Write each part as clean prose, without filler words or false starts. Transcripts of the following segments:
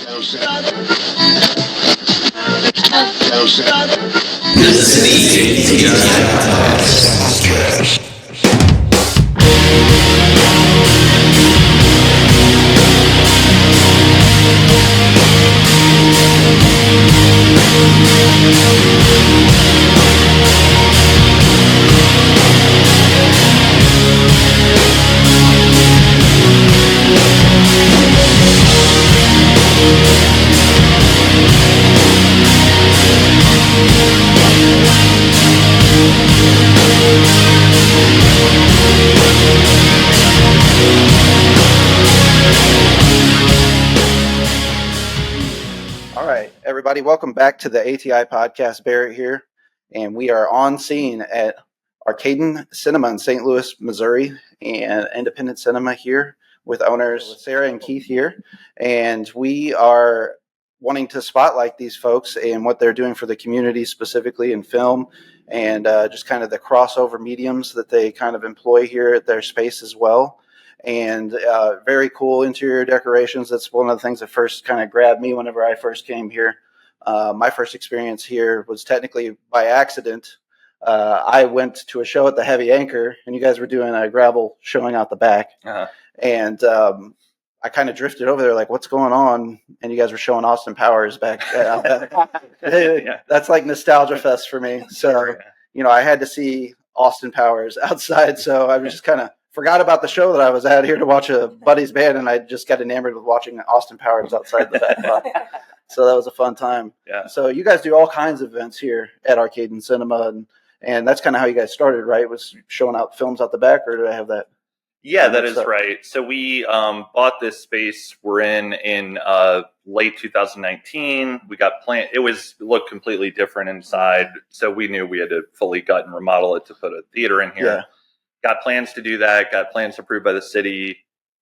This is the ATI Podcast. Everybody, welcome back to the ATI Podcast. Barrett here, and we are on scene at ARKADIN Cinema in St. Louis, Missouri, and independent cinema here with owners Sarah and Keith here, and we are wanting to spotlight these folks and what they're doing for the community, specifically in film, and just kind of the crossover mediums that they kind of employ here at their space as well. And very cool interior decorations. That's one of the things that first kind of grabbed me whenever I first came here. My first experience here was technically by accident. I went to a show at the Heavy Anchor, and you guys were doing a gravel showing out the back. And I kind of drifted over there like, what's going on? And you guys were showing Austin Powers back. That's like nostalgia fest for me. So, you know, I had to see Austin Powers outside. So I was just kind of forgot about the show that I was at here to watch a buddy's band, and I just got enamored with watching Austin Powers outside the back lot. So that was a fun time. Yeah. So you guys do all kinds of events here at ARKADIN Cinema, and that's kind of how you guys started, right? Was showing out films out the back, or did I have that? Yeah, that is right. So we bought this space we're in late 2019. We got it looked completely different inside, so we knew we had to fully gut and remodel it to put a theater in here. Yeah. Got plans to do that, got plans approved by the city,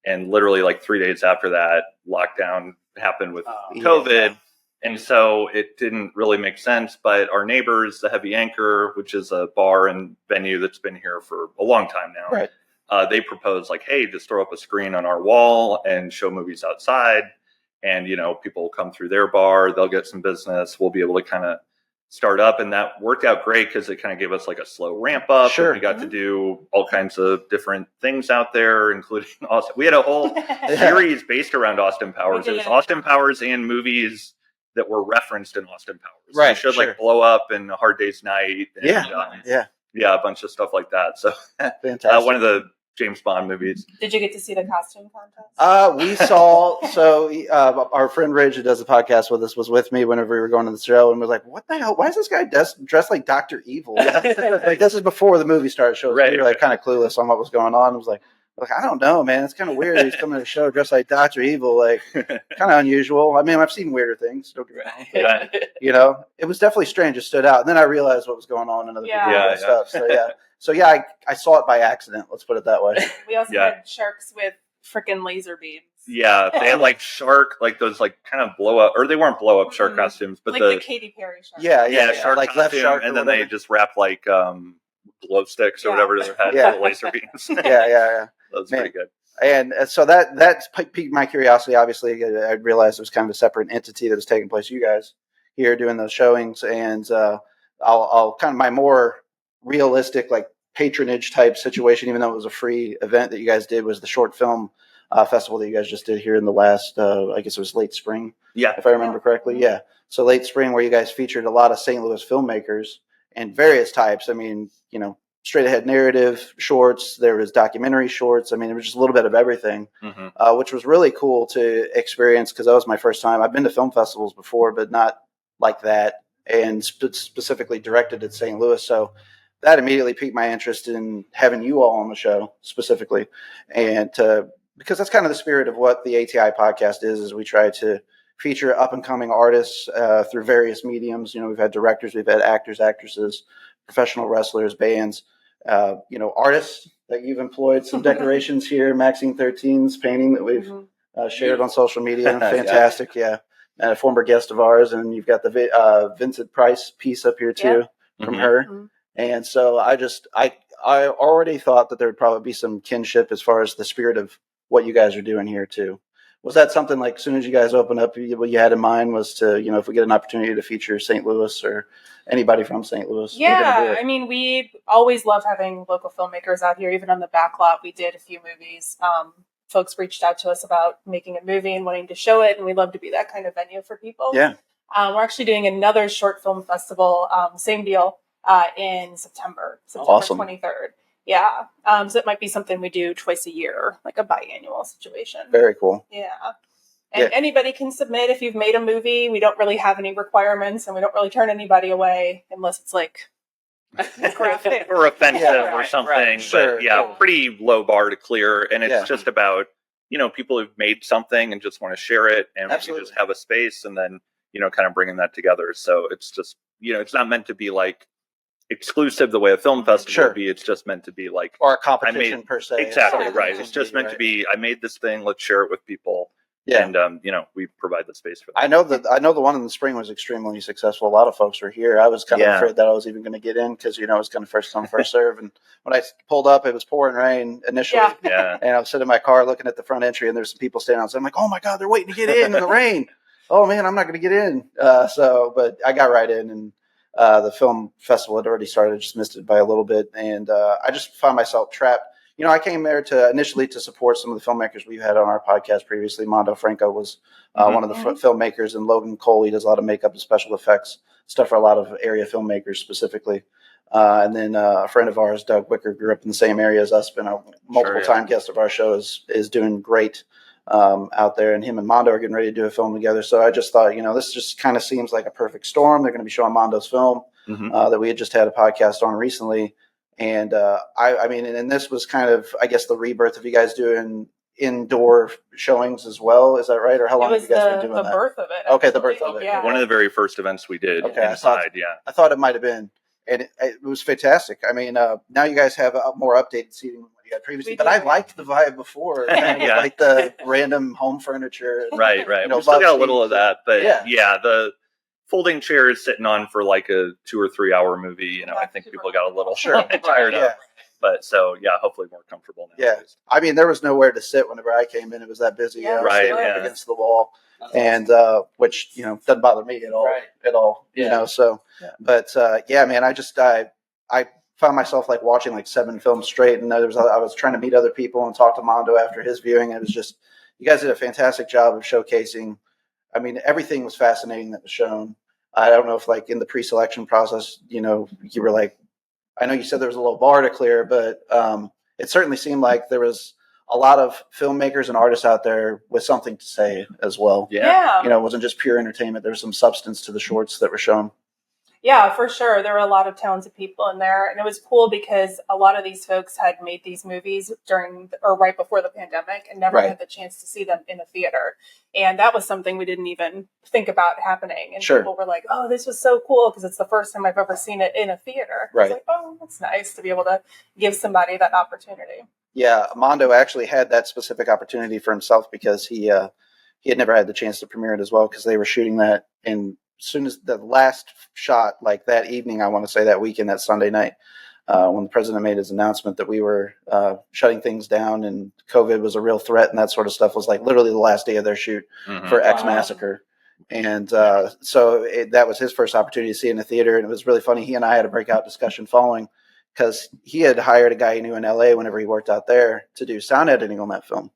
and literally like 3 days after that, lockdown happened with COVID. Yeah. And so it didn't really make sense, but our neighbors, the Heavy Anchor, which is a bar and venue that's been here for a long time now, right. They proposed like, hey, just throw up a screen on our wall and show movies outside. And, you know, people will come through their bar, they'll get some business, we'll be able to kind of start up, and that worked out great because it kind of gave us like a slow ramp up. Sure. We got to do all kinds of different things out there, including Austin. We had a whole series based around Austin Powers. It was Austin Powers and movies that were referenced in Austin Powers. Right. We showed like Blow Up and A Hard Day's Night. And, a bunch of stuff like that. So fantastic. One of the James Bond movies. Did you get to see the costume contest? We saw, our friend Ridge, who does the podcast with us, was with me whenever we were going to the show, and was like, what the hell? Why is this guy dressed like Dr. Evil? Like, this is before the movie started. So we were like kind of clueless on what was going on. I was like, I don't know, man. It's kind of weird. He's coming to the show dressed like Dr. Evil, like kind of unusual. I mean, I've seen weirder things. Don't get me wrong. You know, it was definitely strange. It stood out. And then I realized what was going on in other people and stuff. So, I saw it by accident. Let's put it that way. We also had sharks with freaking laser beams. Yeah, they had like shark, like those like kind of blow up, or they weren't blow up shark costumes, but like the Katy Perry shark. Yeah, shark like costume, left shark, and then they just wrapped like glow sticks or whatever to their head for the laser beams. That was pretty good. And so that piqued my curiosity. Obviously, I realized it was kind of a separate entity that was taking place. You guys here doing those showings, and I'll kind of my more realistic like patronage type situation, even though it was a free event that you guys did, was the short film festival that you guys just did here in the last, I guess it was late spring. Yeah. If I remember correctly. Yeah. So late spring, where you guys featured a lot of St. Louis filmmakers and various types. I mean, you know, straight ahead narrative shorts, there was documentary shorts. I mean, it was just a little bit of everything, which was really cool to experience, because that was my first time. I've been to film festivals before, but not like that, and specifically directed at St. Louis. So that immediately piqued my interest in having you all on the show specifically. And because that's kind of the spirit of what the ATI podcast is we try to feature up and coming artists through various mediums. You know, we've had directors, we've had actors, actresses, professional wrestlers, bands, artists that you've employed. Some decorations here, Maxine 13's painting that we've shared on social media. Fantastic. And a former guest of ours. And you've got the Vincent Price piece up here too from her. And so I already thought that there would probably be some kinship as far as the spirit of what you guys are doing here too, Was that something like as soon as you guys opened up, what you had in mind was to, if we get an opportunity to feature St. Louis or anybody from St. Louis? Yeah, I mean, we always love having local filmmakers out here. Even on the back lot, we did a few movies. Folks reached out to us about making a movie and wanting to show it, and we'd love to be that kind of venue for people. Yeah. We're actually doing another short film festival, same deal, in September Awesome. 23rd. Yeah. So it might be something we do twice a year, like a biannual situation. Very cool. Yeah. And anybody can submit if you've made a movie. We don't really have any requirements, and we don't really turn anybody away unless it's like graphic or offensive or something. Right. Sure. But pretty low bar to clear. And it's just about, people who've made something and just want to share it. And we just have a space and then, kind of bringing that together. So it's just, it's not meant to be like exclusive the way a film festival would be. It's just meant to be like, or a competition per se. Exactly right. It's just meant to be, I made this thing, let's share it with people. Yeah. And, we provide the space for that. I know the one in the spring was extremely successful. A lot of folks were here. I was kind of afraid that I was even going to get in because, it's kind of first come, first serve. And when I pulled up, it was pouring rain initially. Yeah. And I was sitting in my car looking at the front entry and there's some people standing outside. I'm like, oh my God, they're waiting to get in the rain. Oh man, I'm not going to get in. But I got right in and the film festival had already started. I just missed it by a little bit. And I just found myself trapped. I came there initially to support some of the filmmakers we've had on our podcast previously. Mondo Franco was one of the filmmakers, and Logan Coley does a lot of makeup and special effects stuff for a lot of area filmmakers specifically. And then a friend of ours, Doug Wicker, grew up in the same area as us, been a multiple-time guest of our show, is doing great out there. And him and Mondo are getting ready to do a film together. So I just thought, this just kind of seems like a perfect storm. They're going to be showing Mondo's film that we had just had a podcast on recently. And I mean, and this was kind of, I guess, the rebirth of you guys doing indoor showings as well. Is that right? Or how long have you guys been doing that? The birth of it. Okay, the birth of it. Yeah. One of the very first events we did inside. I thought it might have been, and it was fantastic. I mean, now you guys have more updated seating than what you had previously, but I liked the vibe before, like the random home furniture. Right. We still got a little of that, but the folding chairs sitting on for like a 2 or 3 hour movie, I think people got a little tired of. But so hopefully more comfortable now. Yeah, I mean there was nowhere to sit whenever I came in. It was that busy, against the wall, and which doesn't bother me at all. So, but man, I found myself like watching like 7 films straight, and I was trying to meet other people and talk to Mondo after his viewing. It was just, you guys did a fantastic job of showcasing. I mean, everything was fascinating that was shown. I don't know if like in the pre-selection process, you were like, I know you said there was a low bar to clear, but it certainly seemed like there was a lot of filmmakers and artists out there with something to say as well. Yeah. It wasn't just pure entertainment. There was some substance to the shorts that were shown. Yeah, for sure. There were a lot of talented people in there. And it was cool because a lot of these folks had made these movies during or right before the pandemic and never had the chance to see them in a theater. And that was something we didn't even think about happening. And people were like, oh, this was so cool because it's the first time I've ever seen it in a theater. Right. It's like, oh, that's nice to be able to give somebody that opportunity. Yeah, Mondo actually had that specific opportunity for himself because he had never had the chance to premiere it as well because they were shooting that in as soon as the last shot, like that evening, I want to say that weekend, that Sunday night, when the president made his announcement that we were shutting things down and COVID was a real threat and that sort of stuff, was like literally the last day of their shoot for X Massacre. And so that was his first opportunity to see it in the theater. And it was really funny. He and I had a breakout discussion following because he had hired a guy he knew in LA whenever he worked out there to do sound editing on that film.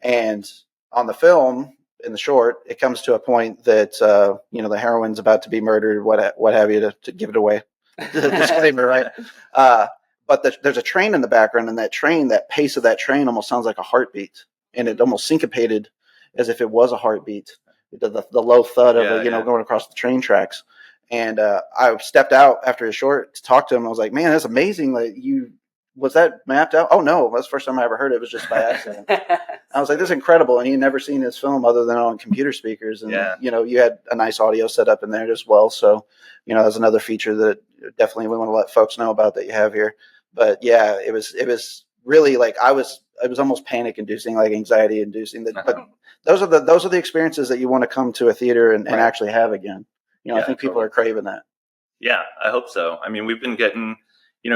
And on the film, in the short, it comes to a point that the heroine's about to be murdered, what have you, to give it away. Disclaimer, right? But there's a train in the background, and that pace of that train almost sounds like a heartbeat, and it almost syncopated as if it was a heartbeat. The low thud of going across the train tracks. And I stepped out after his short to talk to him. I was like, man, that's amazing. Like, was that mapped out? Oh no, that's the first time I ever heard it. It was just by accident. I was like, this is incredible. And he'd never seen his film other than on computer speakers. And, you had a nice audio set up in there as well. So, that's another feature that definitely we want to let folks know about that you have here. But yeah, it was really like, it was almost panic inducing, like anxiety inducing. But those are the experiences that you want to come to a theater and actually have again. I think people are craving that. Yeah, I hope so. I mean, we've been getting,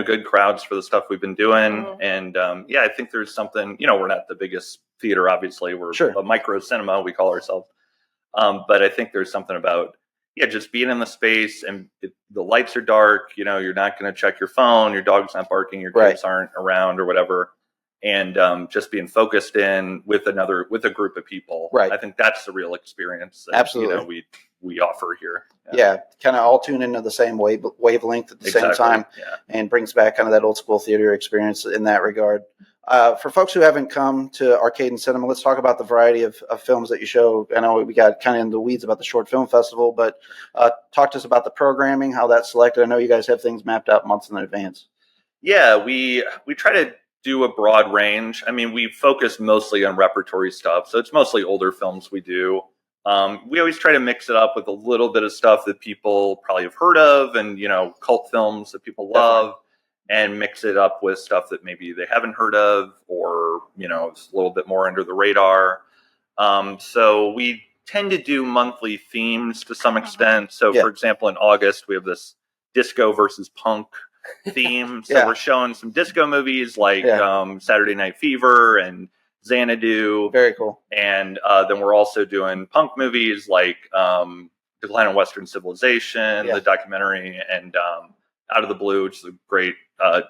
good crowds for the stuff we've been doing. And I think there's something, we're not the biggest theater, obviously. We're Sure. a micro cinema, we call ourselves. But I think there's something about, just being in the space, and the lights are dark, you're not going to check your phone, your dog's not barking, your kids aren't around or whatever. And just being focused in with a group of people. Right. I think that's the real experience that, Absolutely. we offer here. Yeah, kind of all tune into the same wavelength at the same time, and brings back kind of that old school theater experience in that regard. For folks who haven't come to ARKADIN Cinema, let's talk about the variety of films that you show. I know we got kind of in the weeds about the Short Film Festival, but talk to us about the programming, how that's selected. I know you guys have things mapped out months in advance. Yeah, we try to do a broad range. I mean, we focus mostly on repertory stuff, so it's mostly older films we do. We always try to mix it up with a little bit of stuff that people probably have heard of, and cult films that people love, and mix it up with stuff that maybe they haven't heard of, or it's a little bit more under the radar. So we tend to do monthly themes to some extent. So, for example, in August we have this disco versus punk theme. So we're showing some disco movies like Saturday Night Fever and Xanadu. Very cool. And then we're also doing punk movies like Decline of Western Civilization, the documentary, and Out of the Blue, which is a great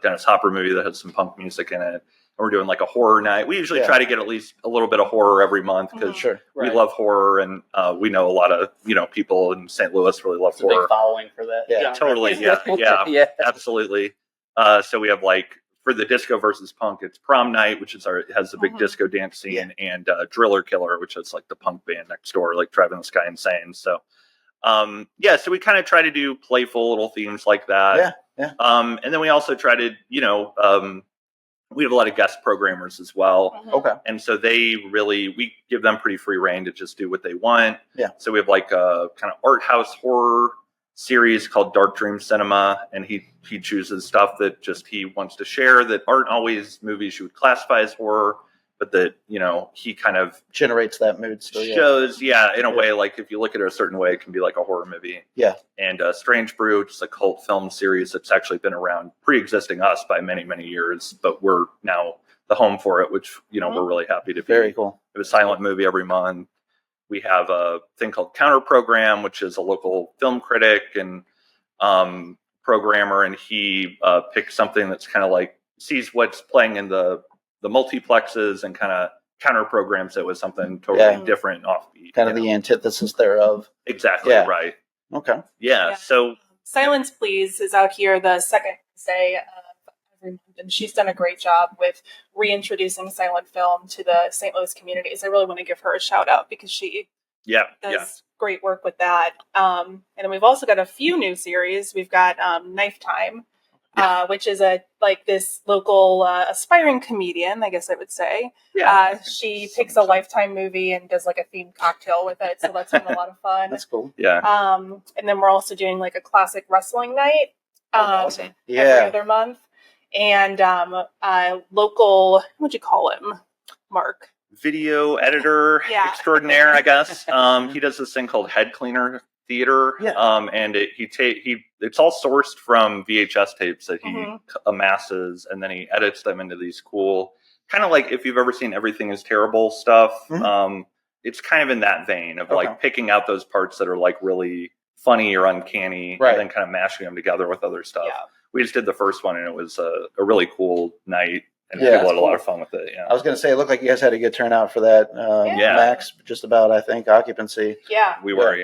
Dennis Hopper movie that has some punk music in it. And we're doing like a horror night. We usually try to get at least a little bit of horror every month, because we love horror, and we know a lot of people in St. Louis really love horror. Big following for that. Yeah, totally. Yeah, absolutely. So we have, like, for the disco versus punk, it's Prom Night, which is has a big disco dance scene, and Driller Killer, which is like the punk band next door, like driving this guy insane. So, so we kind of try to do playful little themes like that. And then we also try to, we have a lot of guest programmers as well. Okay. And so we give them pretty free reign to just do what they want. Yeah. So we have like a kind of art house horror series called Dark Dream Cinema, and he chooses stuff that just he wants to share that aren't always movies you would classify as horror, but that he kind of generates that mood still. Shows in a way, like if you look at it a certain way, it can be like a horror movie. And Strange Brew, which is a cult film series that's actually been around, pre-existing us by many years, but we're now the home for it, which we're really happy to be. Very cool. We have a silent movie every month. We have a thing called Counter Program, which is a local film critic and programmer, and he picks something that's kind of like, sees what's playing in the multiplexes and kind of counter programs it with something totally different, offbeat. Kind of the antithesis thereof. Exactly, right. Okay. Yeah, so Silence Please is out here the second Wednesday of every month, and she's done a great job with reintroducing silent film to the St. Louis communities. I really want to give her a shout out, because she does great work with that. And then we've also got a few new series. We've got Knife Time, which is this local aspiring comedian, I guess I would say. She picks a Lifetime movie and does like a themed cocktail with it, so that's been a lot of fun. That's cool. And then we're also doing like a classic wrestling night awesome. every other month. And local, what'd you call him, Mark? Video editor extraordinaire, I guess. He does this thing called Head Cleaner Theater, and it's all sourced from VHS tapes that he amasses, and then he edits them into these cool, kind of like if you've ever seen Everything Is Terrible stuff. It's kind of in that vein of like picking out those parts that are like really funny or uncanny, and then kind of mashing them together with other stuff. We just did the first one, and it was a really cool night. And people had a lot of fun with it. I was going to say, it looked like you guys had a good turnout for that. Max, just about, I think, occupancy. We were,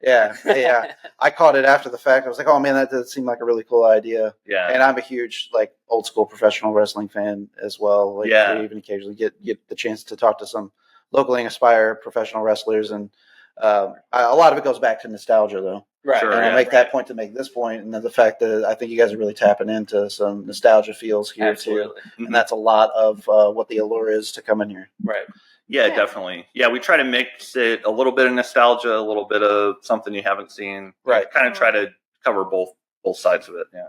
I caught it after the fact. I was like, oh man, that does seem like a really cool idea. And I'm a huge old school professional wrestling fan as well. We even occasionally get the chance to talk to some locally inspired professional wrestlers, and a lot of it goes back to nostalgia, though. Right. And I'll make that point to make this point, and then the fact that I think you guys are really tapping into some nostalgia feels here too, and that's a lot of what the allure is to come in here. Right. Yeah, definitely. Yeah, we try to mix it a little bit of nostalgia, a little bit of something you haven't seen. Right. Kind of try to cover both sides of it. Yeah.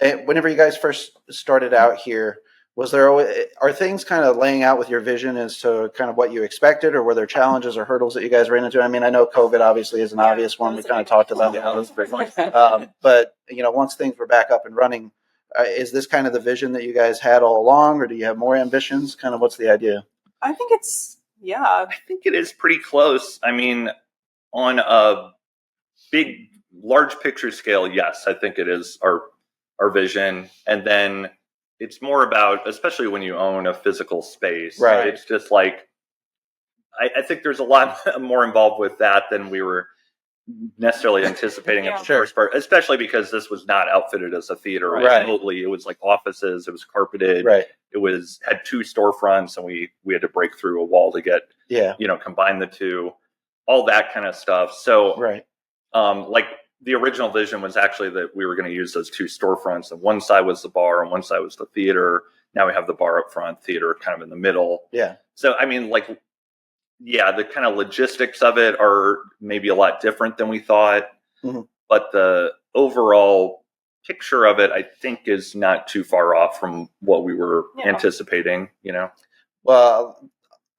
And whenever you guys first started out here, are things kind of laying out with your vision as to kind of what you expected, or were there challenges or hurdles that you guys ran into? I mean, I know COVID obviously is an obvious one. We kind of talked about that. But once things were back up and running, is this kind of the vision that you guys had all along, or do you have more ambitions? Kind of what's the idea? I think it's, I think it is pretty close. I mean, on a large picture scale, yes, I think it is our vision. And then it's more about, especially when you own a physical space, Right. it's just like, I think there's a lot more involved with that than we were necessarily anticipating at the first part, especially because this was not outfitted as a theater remotely. It was like offices, it was carpeted, it had 2 storefronts, and we had to break through a wall to get combine the 2, all that kind of stuff. So like the original vision was actually that we were going to use those 2 storefronts, and one side was the bar and one side was the theater. Now we have the bar up front, theater kind of in the middle. So I mean, like, the kind of logistics of it are maybe a lot different than we thought, but the overall picture of it, I think, is not too far off from what we were anticipating, Well,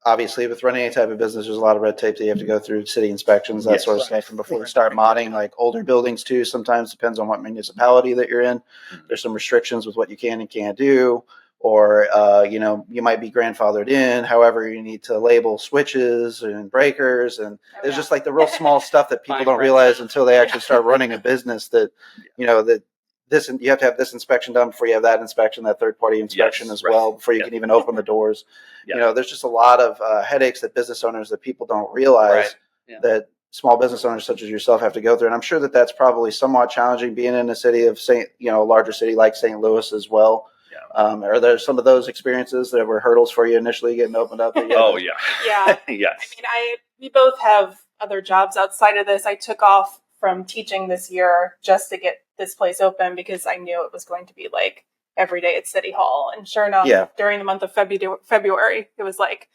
obviously, with running any type of business, there's a lot of red tape that you have to go through, city inspections, that sort of stuff. And before you start modding, like older buildings too, sometimes depends on what municipality that you're in. There's some restrictions with what you can and can't do. Or, you might be grandfathered in. However, you need to label switches and breakers. And it's just like the real small stuff that people don't realize until they actually start running a business that, you have to have this inspection done before you have that inspection, that third-party inspection as well, before you can even open the doors. There's just a lot of headaches that business owners, that people don't realize that small business owners such as yourself have to go through. And I'm sure that that's probably somewhat challenging being in a city of a larger city like St. Louis as well. Are there some of those experiences that were hurdles for you initially getting opened up? Yeah. Yes. I mean, we both have other jobs outside of this. I took off from teaching this year just to get this place open because I knew it was going to be like every day at City Hall. And sure enough, during the month of February, it was like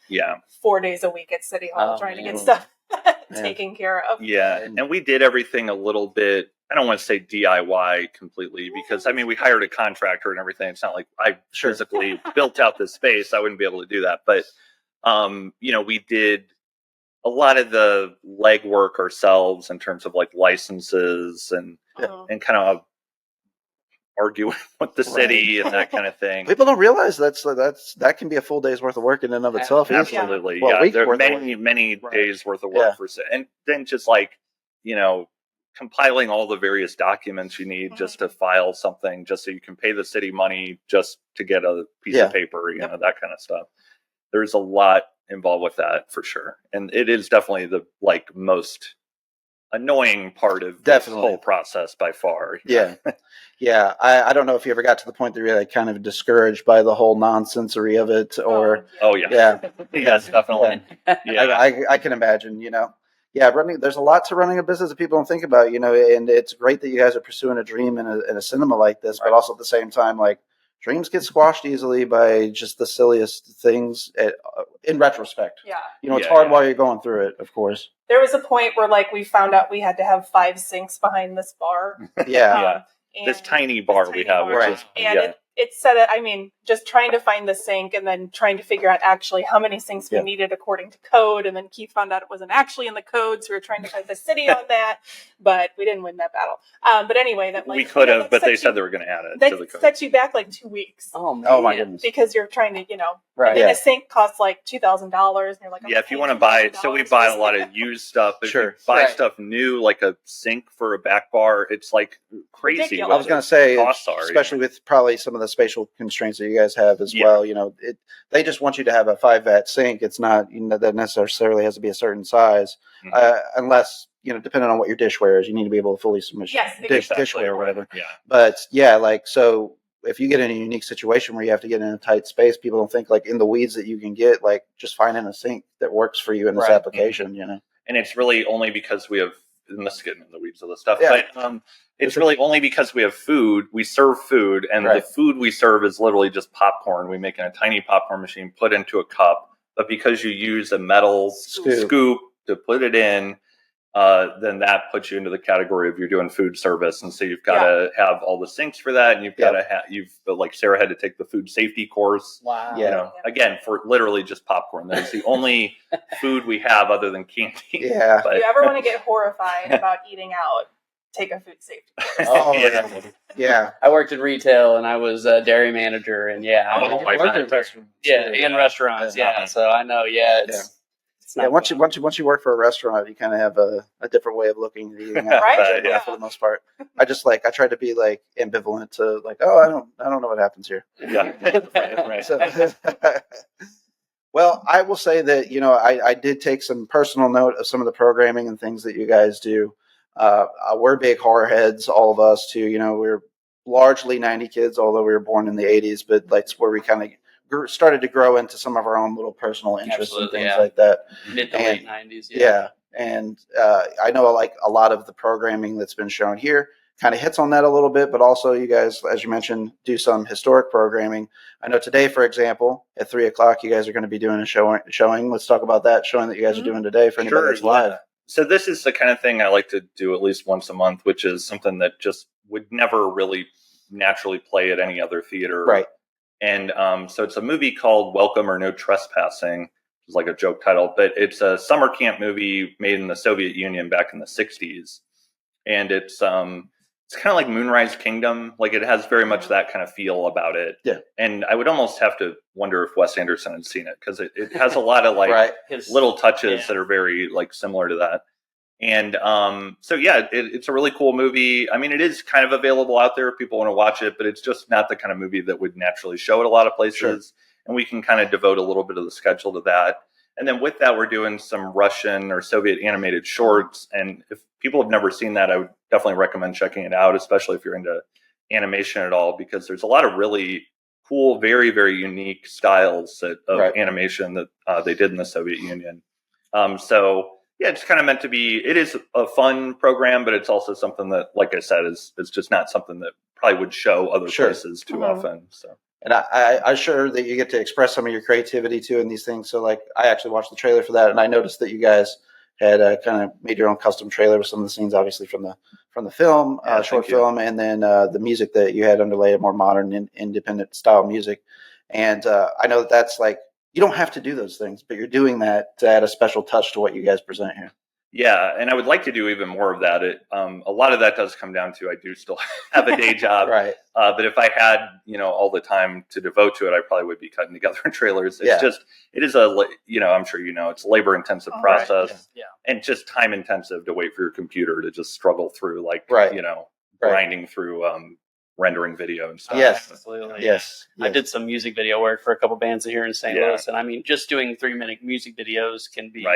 4 days a week at City Hall trying to get stuff taken care of. And we did everything a little bit, I don't want to say DIY completely, because I mean, we hired a contractor and everything. It's not like I physically built out this space. I wouldn't be able to do that. But, we did a lot of the legwork ourselves in terms of like licenses and kind of arguing with the city and that kind of thing. People don't realize that can be a full day's worth of work in and of itself. Absolutely. There are many days worth of work and then just like, compiling all the various documents you need just to file something, just so you can pay the city money just to get a piece of paper, that kind of stuff. There's a lot involved with that for sure. And it is definitely the most annoying part of this whole process by far. I don't know if you ever got to the point that you're like kind of discouraged by the whole nonsensory of it, or yes, definitely. I can imagine. There's a lot to running a business that people don't think about. And it's great that you guys are pursuing a dream in a cinema like this, but also at the same time, like, dreams get squashed easily by just the silliest things. In retrospect, it's hard while you're going through it, of course. There was a point where, like, we found out we had to have 5 sinks behind this bar. This tiny bar we have, which is it said it. I mean, just trying to find the sink and then trying to figure out actually how many sinks we needed according to code. And then Keith found out it wasn't actually in the code, so we were trying to fight the city on that, but we didn't win that battle. But anyway, we could have, but they said they were going to add it to the code. That sets you back like 2 weeks. Oh my goodness! Because you're trying to, and then a sink costs like $2,000, and you're like, if you want to buy it, so we buy a lot of used stuff. But if you buy stuff new, like a sink for a back bar, it's like crazy. I was going to say, especially with probably some of the spatial constraints that you guys have as well. They just want you to have a 5-vat sink. It's not that necessarily has to be a certain size, unless depending on what your dishware is, you need to be able to fully submerge dishware or whatever. But so if you get in a unique situation where you have to get in a tight space, people don't think like in the weeds that you can get, like just finding a sink that works for you in this application. And it's really only because we have. Let's get into the weeds of the stuff, but it's really only because we have food. We serve food, and the food we serve is literally just popcorn. We make in a tiny popcorn machine, put into a cup. But because you use a metal scoop to put it in, then that puts you into the category of you're doing food service. And so you've got to have all the sinks for that, and you've got to have like Sarah had to take the food safety course. Wow. Again, for literally just popcorn. That's the only food we have other than candy. But if you ever want to get horrified about eating out, take a food safety. Oh, Yeah. yeah. I worked in retail and I was a dairy manager, and Oh, my Worked God. in restaurants. and restaurants. Yeah. So I know. It's Yeah, not once you work for a restaurant, you kind of have a different way of looking at eating out. Right? Yeah. For the most part, I try to be like ambivalent to like, oh, I don't know what happens here. Yeah. Right. So, well, I will say that I did take some personal note of some of the programming and things that you guys do. We're big horror heads, all of us too. We're largely 90 kids, although we were born in the 80s, but that's where we kind of started to grow into some of our own little personal interests and things like that. mid to late 90s. Yeah. And I know like a lot of the programming that's been shown here kind of hits on that a little bit, but also you guys, as you mentioned, do some historic programming. I know today, for example, at 3:00, you guys are going to be doing a showing. Let's talk about that showing that you guys are doing today for anybody that's live. So this is the kind of thing I like to do at least once a month, which is something that just would never really naturally play at any other theater. Right. And so it's a movie called Welcome or No Trespassing. It's like a joke title, but it's a summer camp movie made in the Soviet Union back in the 60s. And it's kind of like Moonrise Kingdom. Like it has very much that kind of feel about it. Yeah. And I would almost have to wonder if Wes Anderson had seen it, because it has a lot of like little touches that are very like similar to that. And so yeah, it's a really cool movie. I mean, it is kind of available out there if people want to watch it, but it's just not the kind of movie that would naturally show at a lot of places. Sure. And we can kind of devote a little bit of the schedule to that. And then with that, we're doing some Russian or Soviet animated shorts. And if people have never seen that, I would definitely recommend checking it out, especially if you're into animation at all, because there's a lot of really cool, very, very unique styles of animation that they did in the Soviet Union. So yeah, it's kind of meant to be, it is a fun program, but it's also something that, like I said, is just not something that probably would show other places too often. So. And I'm sure that you get to express some of your creativity too in these things. So like, I actually watched the trailer for that, and I noticed that you guys had kind of made your own custom trailer with some of the scenes, obviously from the film, short film, and then the music that you had underlaid, more modern and independent style music. And I know that's like, you don't have to do those things, but you're doing that to add a special touch to what you guys present here. Yeah, and I would like to do even more of that. A lot of that does come down to I do still have a day job, right? But if I had all the time to devote to it, I probably would be cutting together trailers. It's just it is I'm sure it's a labor intensive process, and just time intensive to wait for your computer to just struggle through grinding through rendering video and stuff. Yes, absolutely. Yes. I did some music video work for a couple bands here in St. Louis, and I mean, just doing 3-minute music videos can be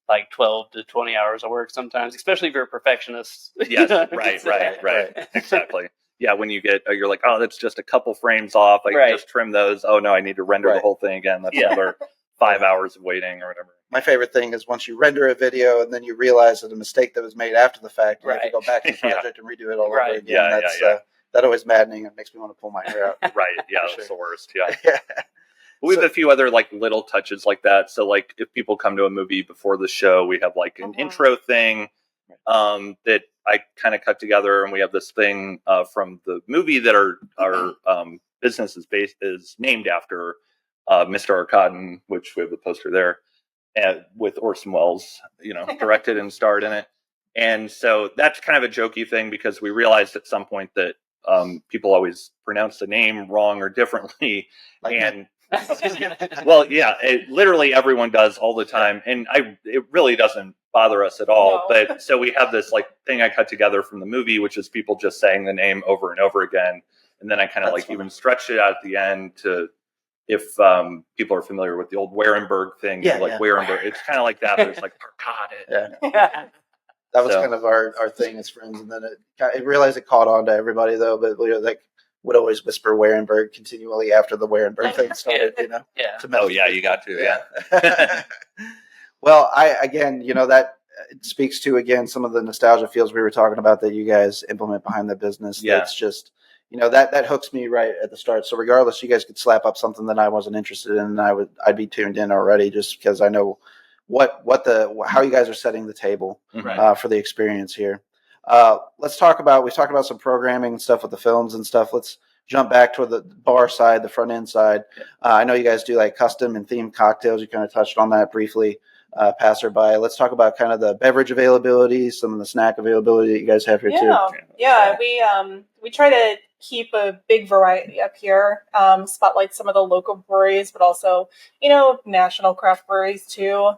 like 12 to 20 hours of work sometimes, especially if you're a perfectionist. Yes, right. Exactly. Yeah, when you you're like, oh, that's just a couple frames off. I can just trim those. Oh, no, I need to render the whole thing again. That's another 5 hours of waiting or whatever. My favorite thing is once you render a video and then you realize that a mistake that was made after the fact, you have to go back to the project and redo it all over again. Yeah, that's that always maddening. It makes me want to pull my hair out. Right, yeah, that's the worst, yeah. We have a few other like little touches like that. So like if people come to a movie before the show, we have like an intro thing that I kind of cut together, and we have this thing from the movie that our business is named after, Mr. ARKADIN, which we have the poster there, with Orson Welles, directed and starred in it. And so that's kind of a jokey thing because we realized at some point that people always pronounce the name wrong or differently, well, yeah, literally everyone does all the time, and it really doesn't bother us at all. No. But so we have this like thing I cut together from the movie, which is people just saying the name over and over again, and then I kind of even stretched it out at the end to, if people are familiar with the old Warenberg thing, Warenberg, it's kind of like that, but it's like ARKADIN. Yeah. That was kind of our thing as friends, and then I realized it caught on to everybody though, but would always whisper Warenberg continually after the Warenberg thing started, you got to, Well, that speaks to, again, some of the nostalgia feels we were talking about that you guys implement behind the business. Yeah. That's just, that hooks me right at the start. So regardless, you guys could slap up something that I wasn't interested in, and I'd be tuned in already just because I know how you guys are setting the table for the experience here. We've talked about some programming and stuff with the films and stuff. Let's jump back to the bar side, the front end side. I know you guys do like custom and themed cocktails. You kind of touched on that briefly. passerby. Let's talk about kind of the beverage availability, some of the snack availability that you guys have here too. Yeah, we try to keep a big variety up here, spotlight some of the local breweries, but also, national craft breweries too.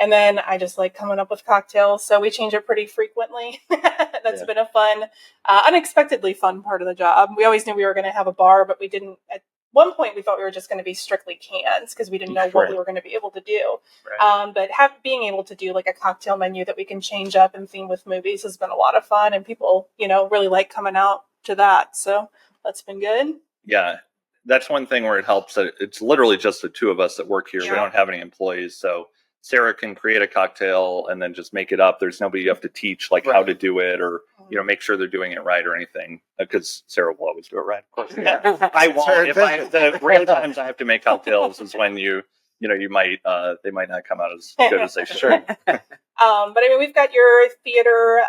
And then I just like coming up with cocktails, so we change it pretty frequently. That's been a fun, unexpectedly fun part of the job. We always knew we were going to have a bar, but we didn't. At one point, we thought we were just going to be strictly cans because we didn't know what we were going to be able to do. Right. But being able to do like a cocktail menu that we can change up and theme with movies has been a lot of fun, and people, really like coming out to that. So that's been good. Yeah. That's one thing where it helps that it's literally just the two of us that work here. Yeah. We don't have any employees, so Sarah can create a cocktail and then just make it up. There's nobody you have to teach how to do it or make sure they're doing it right or anything, because Sarah will always do it right. Of course, I won't. The rare times I have to make cocktails is when you might they might not come out as good as they should. Sure. But I mean, we've got your theater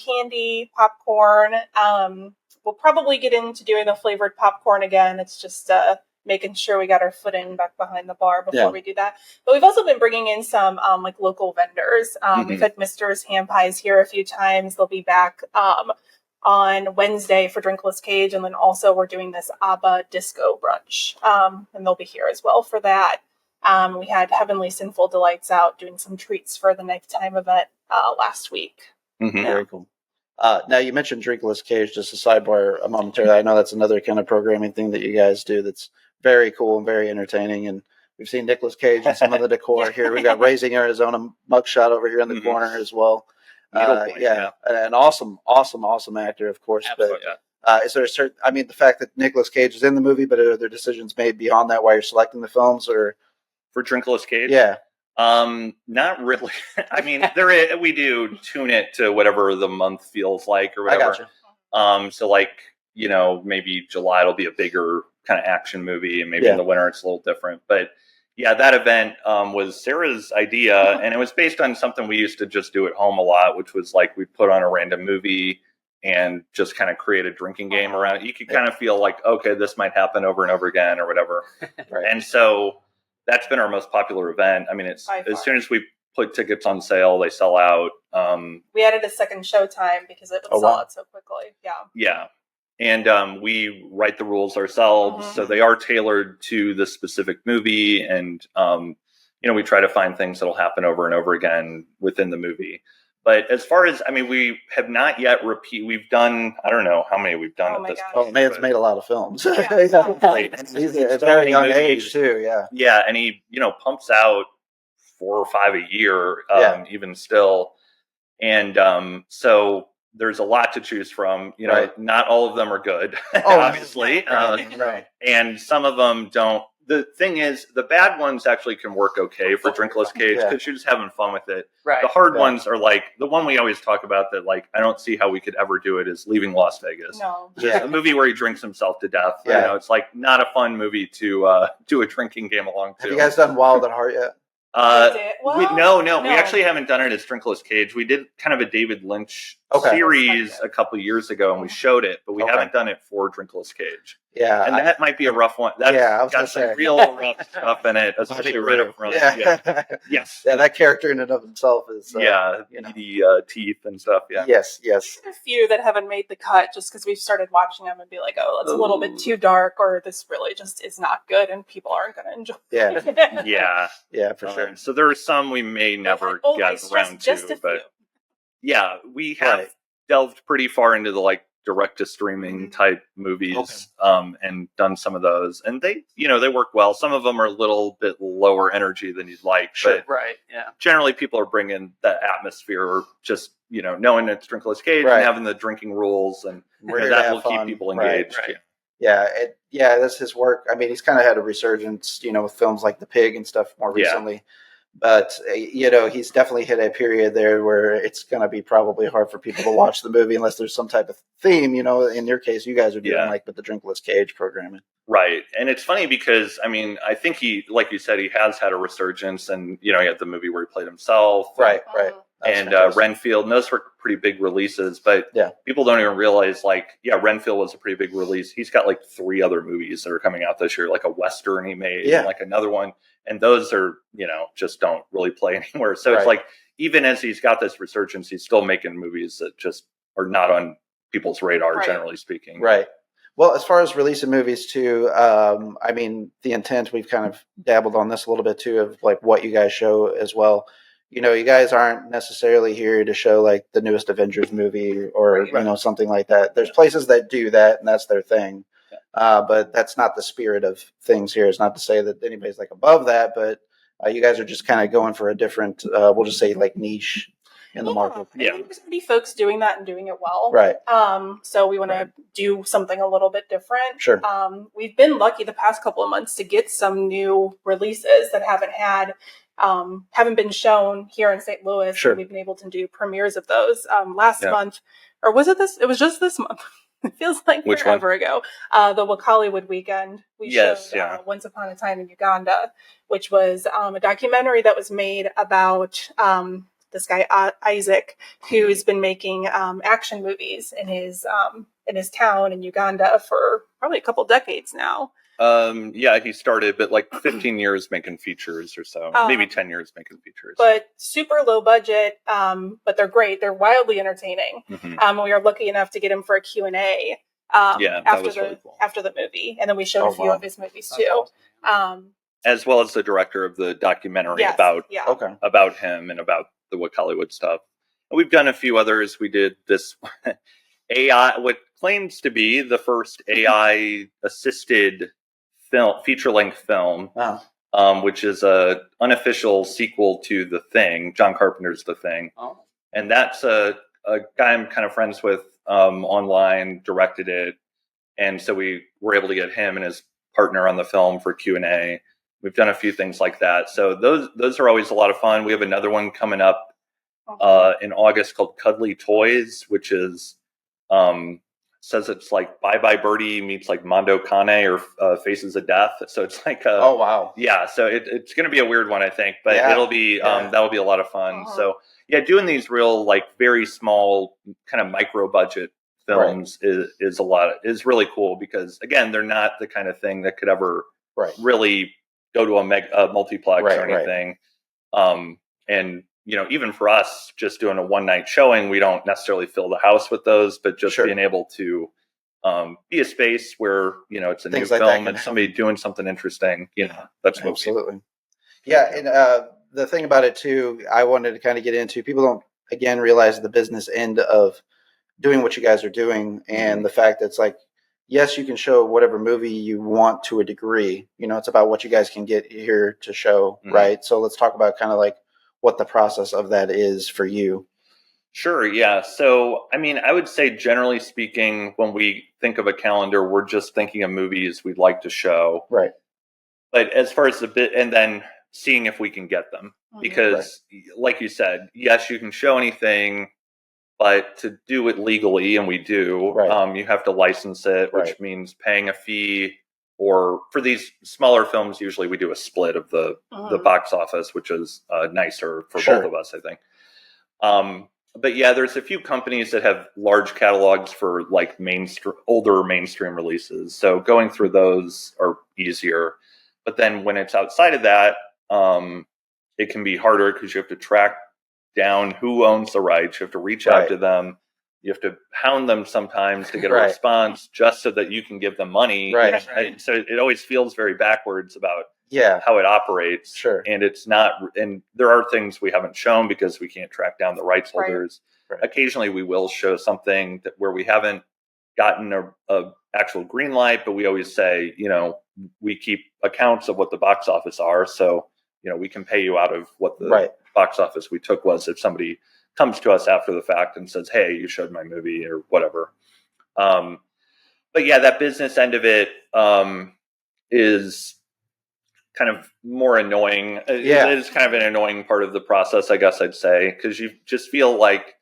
candy, popcorn. We'll probably get into doing the flavored popcorn again. It's just making sure we got our footing back behind the bar before we do that. But we've also been bringing in some local vendors. We've had Mister's Ham Pies here a few times. They'll be back on Wednesday for Drinkless Cage, and then also we're doing this ABBA disco brunch, and they'll be here as well for that. We had Heavenly Sinful Delights out doing some treats for the nighttime event last week. Mm-hmm. Very cool. Now, you mentioned Drinkless Cage, just a sidebar momentarily. I know that's another kind of programming thing that you guys do that's very cool and very entertaining. And we've seen Nicolas Cage and some of the decor here. We've got Raising Arizona mugshot over here in the corner as well. An awesome actor, of course. Absolutely. But is there a certain, the fact that Nicolas Cage is in the movie, but are there decisions made beyond that while you're selecting the films, or for Drinkless Cage? Yeah. Not really. We do tune it to whatever the month feels like or whatever. I gotcha. So maybe July it'll be a bigger kind of action movie, and maybe in the winter it's a little different. But yeah, that event was Sarah's idea, and it was based on something we used to just do at home a lot, which was we put on a random movie and just kind of create a drinking game around it. You could kind of feel okay, this might happen over and over again or whatever. Right. And so that's been our most popular event. It's as soon as we put tickets on sale, they sell out. We added a second show time because it would sell out so quickly. Yeah. Yeah. And we write the rules ourselves. So they are tailored to the specific movie. And, we try to find things that'll happen over and over again within the movie. But as far as, we have not yet we've done, I don't know how many we've done at this point. Oh, man's made a lot of films. He's at a very young age too, yeah. Yeah, and he, pumps out 4 or 5 a year, even still. And so there's a lot to choose from. Not all of them are good, obviously. Right. And some of them don't. The thing is, the bad ones actually can work okay for Drinkless Cage because you're just having fun with it. Right. The hard ones are the one we always talk about that I don't see how we could ever do it is Leaving Las Vegas. No. Just a movie where he drinks himself to death. Yeah. It's not a fun movie to do a drinking game along to. Have you guys done Wild at Heart yet? No. We actually haven't done it as Drinkless Cage. We did kind of a David Lynch series a couple of years ago, and we showed it, but we haven't done it for Drinkless Cage. Yeah, and that might be a rough one. That's got some real rough stuff in it, especially right up front. Yeah. Yes. Yeah, that character in and of himself is the teeth and stuff. Yeah. Yes. There's a few that haven't made the cut just because we've started watching them and be like, oh, that's a little bit too dark, or this really just is not good, and people aren't going to enjoy it. Yeah, for sure. So there are some we may never get around to, but we have delved pretty far into the direct to streaming type movies, and done some of those, and they work well. Some of them are a little bit lower energy than you'd like, but generally people are bringing that atmosphere, just knowing it's Drinkless Cage and having the drinking rules, and that will keep people engaged. Right. Yeah, that's his work. He's kind of had a resurgence, with films like The Pig and stuff more recently. But, he's definitely hit a period there where it's going to be probably hard for people to watch the movie unless there's some type of theme, in your case, you guys are doing with the Drinkless Cage programming. Right. And it's funny because, I think he, like you said, he has had a resurgence, and, he had the movie where he played himself. Right. and Renfield. And those were pretty big releases, but people don't even realize, like, Renfield was a pretty big release. He's got like 3 other movies that are coming out this year, like a Western he made, and like another one. And those are, just don't really play anywhere. So it's like, even as he's got this resurgence, he's still making movies that just are not on people's radar, generally speaking. Right. Well, as far as releasing movies too, I mean, the intent, we've kind of dabbled on this a little bit too, of like what you guys show as well. You guys aren't necessarily here to show like the newest Avengers movie or, something like that. There's places that do that, and that's their thing. But that's not the spirit of things here. It's not to say that anybody's like above that, but you guys are just kind of going for a different, we'll just say like niche in the market. There's many folks doing that and doing it well. Right. So we want to do something a little bit different. Sure. We've been lucky the past couple of months to get some new releases that haven't been shown here in St. Louis. Sure. And we've been able to do premieres of those last month, or was it this? It was just this month. It feels like forever ago. The Wakaliwood weekend. We showed Once Upon a Time in Uganda, which was a documentary that was made about this guy Isaac, who's been making action movies in his town in Uganda for probably a couple decades now. He started, but like 15 years making features or so, maybe 10 years making features. But super low budget, but they're great. They're wildly entertaining. We were lucky enough to get him for a Q&A after the movie. And then we showed a few of his movies too. As well as the director of the documentary about him and about the Wakaliwood stuff. And we've done a few others. We did this AI, what claims to be the first AI assisted feature-length film, which is a unofficial sequel to The Thing, John Carpenter's The Thing. And that's a guy I'm kind of friends with online, directed it. And so we were able to get him and his partner on the film for Q&A. We've done a few things like that. So those are always a lot of fun. We have another one coming up in August called Cuddly Toys, which is says it's like Bye Bye Birdie meets like Mondo Cane or Faces of Death. So it's like so it's going to be a weird one, I think, but it'll be that'll be a lot of fun. So doing these real like very small kind of micro budget films is really cool, because again, they're not the kind of thing that could ever really go to a multiplex or anything. And even for us, just doing a one night showing, we don't necessarily fill the house with those, but just being able to be a space where, it's a things new film and somebody doing something interesting, that's what absolutely. And the thing about it too, I wanted to kind of get into, people don't again realize the business end of doing what you guys are doing, and the fact that it's like, yes, you can show whatever movie you want to a degree. It's about what you guys can get here to show, right? So let's talk about kind of like what the process of that is for you. Sure, yeah. So, I mean, I would say generally speaking, when we think of a calendar, we're just thinking of movies we'd like to show. Right. But as far as and then seeing if we can get them. Because, like you said, yes, you can show anything, but to do it legally, and we do, you have to license it, which means paying a fee. Or for these smaller films, usually we do a split of the box office, which is nicer for both of us, I think. But there's a few companies that have large catalogs for like older mainstream releases. So going through those are easier. But then when it's outside of that, it can be harder because you have to track down who owns the rights. You have to reach out to them. You have to hound them sometimes to get a response just so that you can give them money. And so it always feels very backwards about how it operates. And it's not, and there are things we haven't shown because we can't track down the rights holders. Occasionally we will show something where we haven't gotten a actual green light, but we always say, we keep accounts of what the box office are. So, we can pay you out of what the box office we took was if somebody comes to us after the fact and says, hey, you showed my movie or whatever. But that business end of it is kind of more annoying. It is kind of an annoying part of the process, I guess I'd say, because you just feel like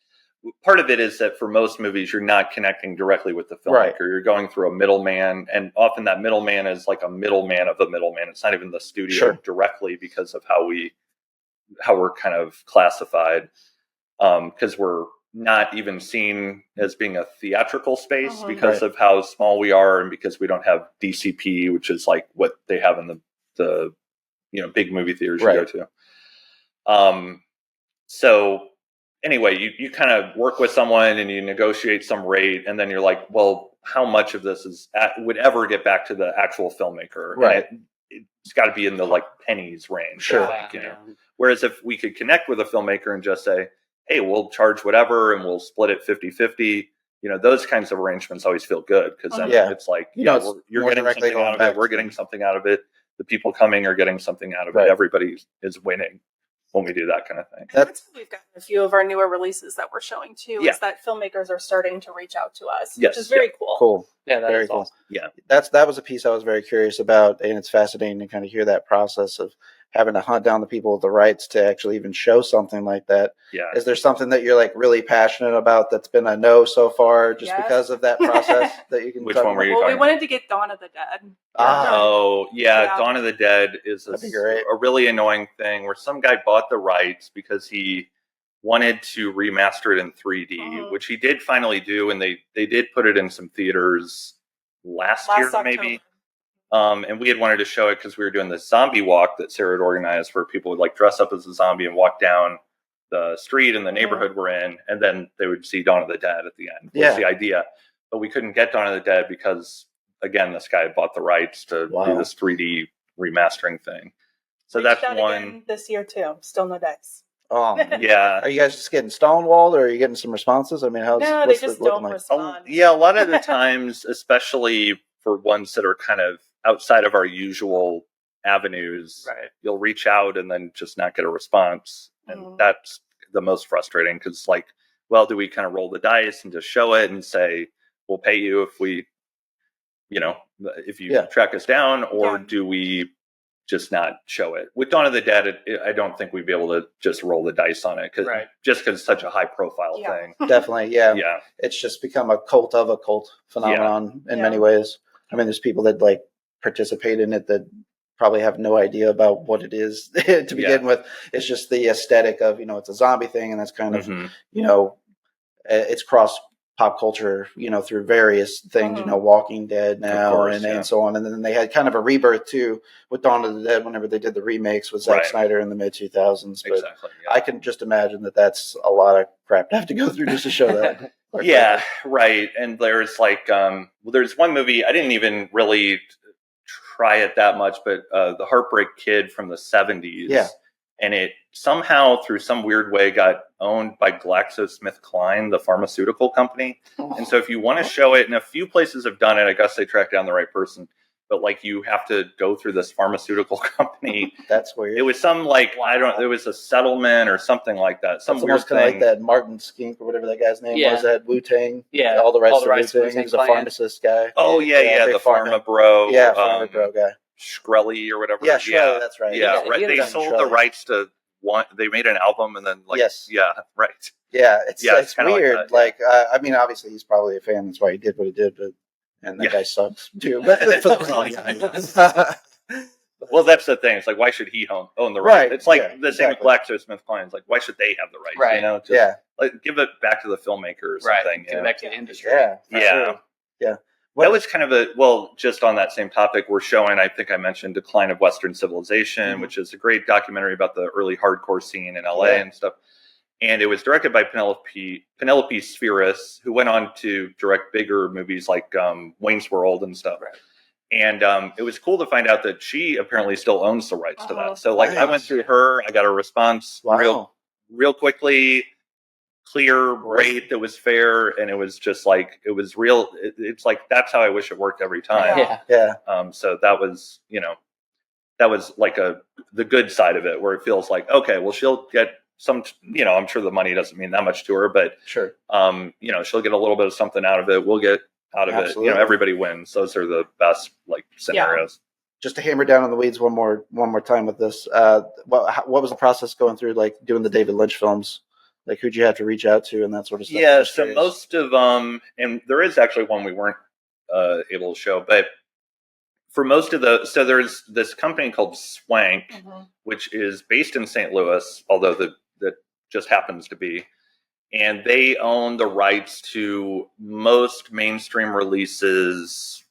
part of it is that for most movies, you're not connecting directly with the filmmaker. You're going through a middleman, and often that middleman is like a middleman of the middleman. It's not even the studio directly because of how we're kind of classified. because we're not even seen as being a theatrical space because of how small we are, and because we don't have DCP, which is like what they have in the big movie theaters you go to. So anyway, you kind of work with someone and you negotiate some rate, and then you're like, well, how much of this would ever get back to the actual filmmaker? Right. And it's got to be in the like pennies range. Sure. I think, Whereas if we could connect with a filmmaker and just say, hey, we'll charge whatever and we'll split it 50-50, those kinds of arrangements always feel good, because then it's like, you're getting something out of it. We're getting something out of it. The people coming are getting something out of it. Everybody is winning when we do that kind of thing. That's we've gotten a few of our newer releases that we're showing too, is that filmmakers are starting to reach out to us, which is very cool. Cool. Yeah, that very is cool. Awesome. Yeah. That was a piece I was very curious about, and it's fascinating to kind of hear that process of having to hunt down the people with the rights to actually even show something like that. Yeah. Is there something that you're like really passionate about that's been a no so far just because of that process that you can Which one were you talking we wanted to get Dawn of the Dead. Oh, yeah. Dawn of the Dead is a really annoying thing where some guy bought the rights because he wanted to remaster it in 3D, which he did finally do, and they did put it in some theaters last year, October. maybe. And we had wanted to show it because we were doing this zombie walk that Sarah had organized, where people would like dress up as a zombie and walk down the street in the neighborhood we're in, and then they would see Dawn of the Dead at the end. Was the idea. But we couldn't get Dawn of the Dead because, again, this guy bought the rights to do this 3D remastering thing. So that's one this year too. Still no dice. Oh, yeah. Are you guys just getting stonewalled, or are you getting some responses? I mean, no, they just don't respond. Yeah, a lot of the times, especially for ones that are kind of outside of our usual avenues, you'll reach out and then just not get a response. And that's the most frustrating, because like, well, do we kind of roll the dice and just show it and say, we'll pay you if we, if you track us down, or do we just not show it? With Dawn of the Dead, I don't think we'd be able to just roll the dice on it, because it's such a high profile thing. Definitely, yeah. It's just become a cult of a cult phenomenon in many ways. I mean, there's people that like participate in it that probably have no idea about what it is to begin with. It's just the aesthetic of, it's a zombie thing, and that's kind of, it's cross pop culture, through various things, Walking Dead now and so on. And then they had kind of a rebirth too with Dawn of the Dead whenever they did the remakes with Zack Snyder in the mid 2000s. But I can just imagine that that's a lot of crap to have to go through just to show that. And there's like, there's one movie, I didn't even really try it that much, but The Heartbreak Kid from the 70s. Yeah. And it somehow, through some weird way, got owned by GlaxoSmithKline, the pharmaceutical company. And so if you want to show it, and a few places have done it, I guess they tracked down the right person, but like you have to go through this pharmaceutical company. That's weird. It was some like, it was a settlement or something like that. Some weird thing. Like that Martin Skink or whatever that guy's name was, that Wu-Tang. Yeah. All the rights to Wu-Tang. He was a pharmacist guy. Oh, the Pharma Bro. Yeah, Pharma Bro guy. Shkreli or whatever. Yeah, Shkreli, that's right. Yeah, right. They sold the rights to one. They made an album and then it's weird. Like I mean, obviously he's probably a fan. That's why he did what he did. But that guy sucks too. But well, that's the thing. It's like, why should he own the rights? It's like the same with GlaxoSmithKline. It's like, why should they have the rights? Right. Like, give it back to the filmmaker or something. Give it back to the industry. Yeah. That was kind of just on that same topic, we're showing, I think I mentioned Decline of Western Civilization, which is a great documentary about the early hardcore scene in LA and stuff. And it was directed by Penelope Spheris, who went on to direct bigger movies like Wayne's World and stuff. Right. And it was cool to find out that she apparently still owns the rights to that. So I went through her, I got a response real quickly, clear rate that was fair, and it was just like, it was real. It's like, that's how I wish it worked every time. So that was like the good side of it, where it feels like, okay, well, she'll get some, I'm sure the money doesn't mean that much to her, but she'll get a little bit of something out of it. We'll get out of it. Everybody wins. Those are the best scenarios. Just to hammer down on the weeds one more time with this, what was the process going through, like doing the David Lynch films? Like, who'd you have to reach out to and that sort of stuff? Yeah, so most of and there is actually one we weren't able to show, but for most of so there's this company called Swank, which is based in St. Louis, although that just happens to be. and they own the rights to most mainstream releases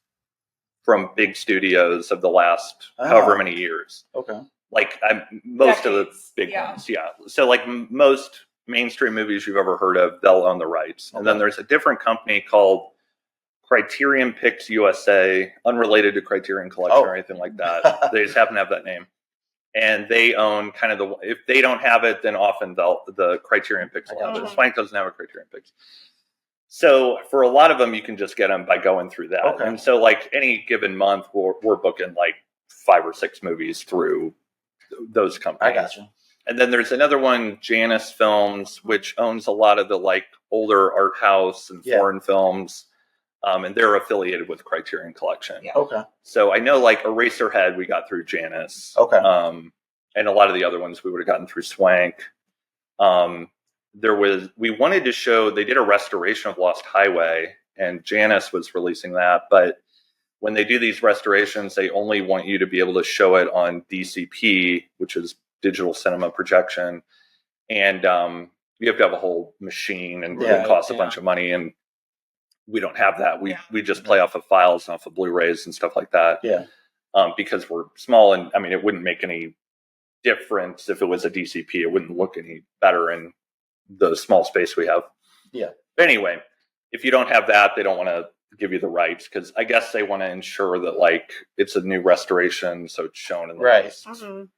from big studios of the last however many years. Okay. Like most of the big ones, So like most mainstream movies you've ever heard of, they'll own the rights. And then there's a different company called Criterion Pictures USA, unrelated to Criterion Collection or anything like that. They just happen to have that name. And they own kind of if they don't have it, then often the Criterion Pictures will have it. Swank doesn't have a Criterion Pictures. So for a lot of them, you can just get them by going through that. Okay. And so like any given month, we're booking like 5 or 6 movies through those companies. I gotcha. And then there's another one, Janus Films, which owns a lot of the like older art house and foreign films. And they're affiliated with Criterion Collection. Yeah. Okay. So I know like Eraserhead we got through Janus. Okay. And a lot of the other ones we would have gotten through Swank. We wanted to show, they did a restoration of Lost Highway, and Janus was releasing that. But when they do these restorations, they only want you to be able to show it on DCP, which is digital cinema projection. And you have to have a whole machine, and it costs a bunch of money. And we don't have that. We just play off of files and off of Blu-rays and stuff like that. Yeah. Because we're small, and I mean, it wouldn't make any difference if it was a DCP. It wouldn't look any better in the small space we have. Yeah. But anyway, if you don't have that, they don't want to give you the rights, because I guess they want to ensure that like it's a new restoration, so it's shown in the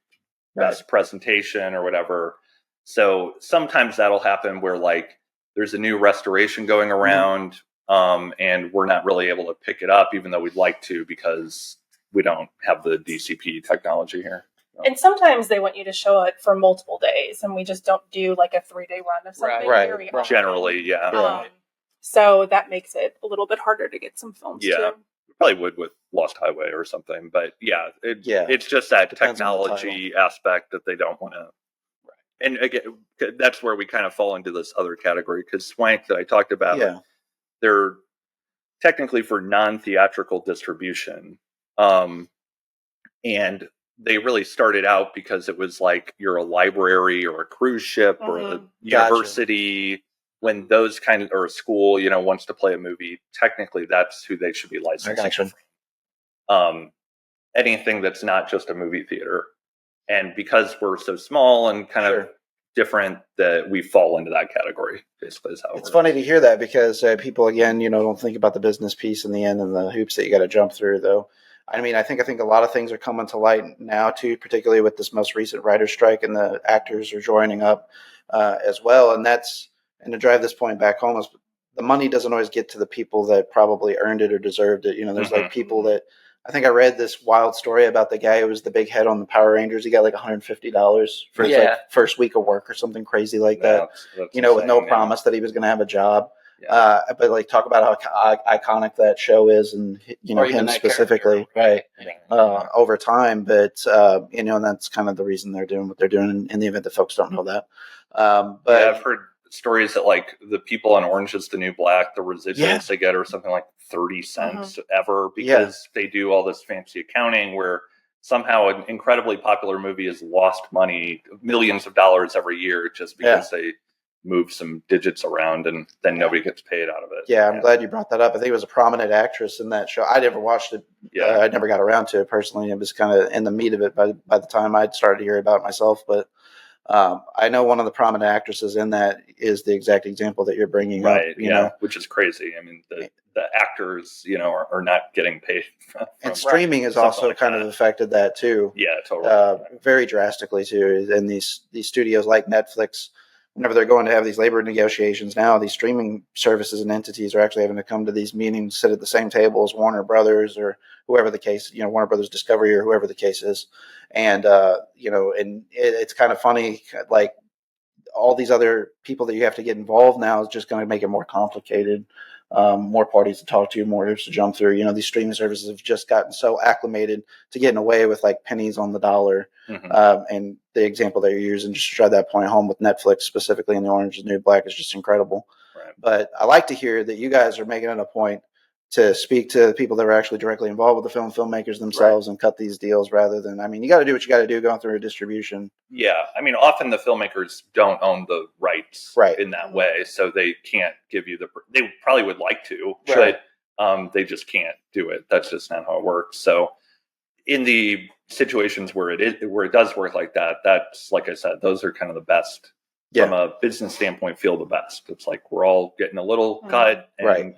best presentation or whatever. So sometimes that'll happen where like there's a new restoration going around. And we're not really able to pick it up, even though we'd like to, because we don't have the DCP technology here. So. And sometimes they want you to show it for multiple days, and we just don't do like a 3-day run of something. Right. Generally, yeah. So that makes it a little bit harder to get some films too. We probably would with Lost Highway or something, but it's just that depends technology aspect that they don't want to. Right. And again, that's where we kind of fall into this other category, because Swank that I talked about, they're technically for non-theatrical distribution. And they really started out because it was like you're a library or a cruise ship or a university, when those kind of, or a school, wants to play a movie, technically that's who they should be licensing from. Anything that's not just a movie theater. And because we're so small and kind of different, that we fall into that category, basically, is how it's funny to hear that, because people, again, don't think about the business piece in the end and the hoops that you got to jump through, though. I mean, I think a lot of things are coming to light now too, particularly with this most recent writer's strike, and the actors are joining up as well. And to drive this point back home, is the money doesn't always get to the people that probably earned it or deserved it. There's like people that, I think I read this wild story about the guy who was the big head on the Power Rangers. He got like $150 for his first week of work or something crazy like that. That's with no promise that he was going to have a job. But like, talk about how iconic that show is, and him specifically, over time. But and that's kind of the reason they're doing what they're doing. In the event that folks don't know that, but I've heard stories that like the people on Orange Is the New Black, the residuals they get are something like 30 cents ever, because they do all this fancy accounting where somehow an incredibly popular movie has lost money, millions of dollars every year, just because they move some digits around, and then nobody gets paid out of it. I'm glad you brought that up. I think it was a prominent actress in that show. I never watched it. I never got around to it personally. It was kind of in the meat of it by the time I'd started to hear about it myself. But I know one of the prominent actresses in that is the exact example that you're bringing up. You know, which is crazy. I mean, the actors, are not getting paid. And streaming has also like kind of affected that too. Yeah, totally. Very drastically too. And these studios like Netflix, whenever they're going to have these labor negotiations now, these streaming services and entities are actually having to come to these meetings, sit at the same table as Warner Brothers or whoever the case, Warner Brothers Discovery or whoever the case is. And, and it's kind of funny, like all these other people that you have to get involved now is just going to make it more complicated. More parties to talk to, more hoops to jump through. These streaming services have just gotten so acclimated to getting away with like pennies on the dollar. And the example that you're using, just to drive that point home with Netflix specifically in the Orange Is the New Black, is just incredible. Right. But I like to hear that you guys are making it a point to speak to the people that were actually directly involved with the filmmakers themselves and cut these deals rather than, I mean, you got to do what you got to do going through a distribution. Yeah. I mean, often the filmmakers don't own the rights in that way. So they can't give you they probably would like to, but they just can't do it. That's just not how it works. So in the situations where it does work like that, that's, like I said, those are kind of the best from a business standpoint, feel the best. It's like we're all getting a little cut and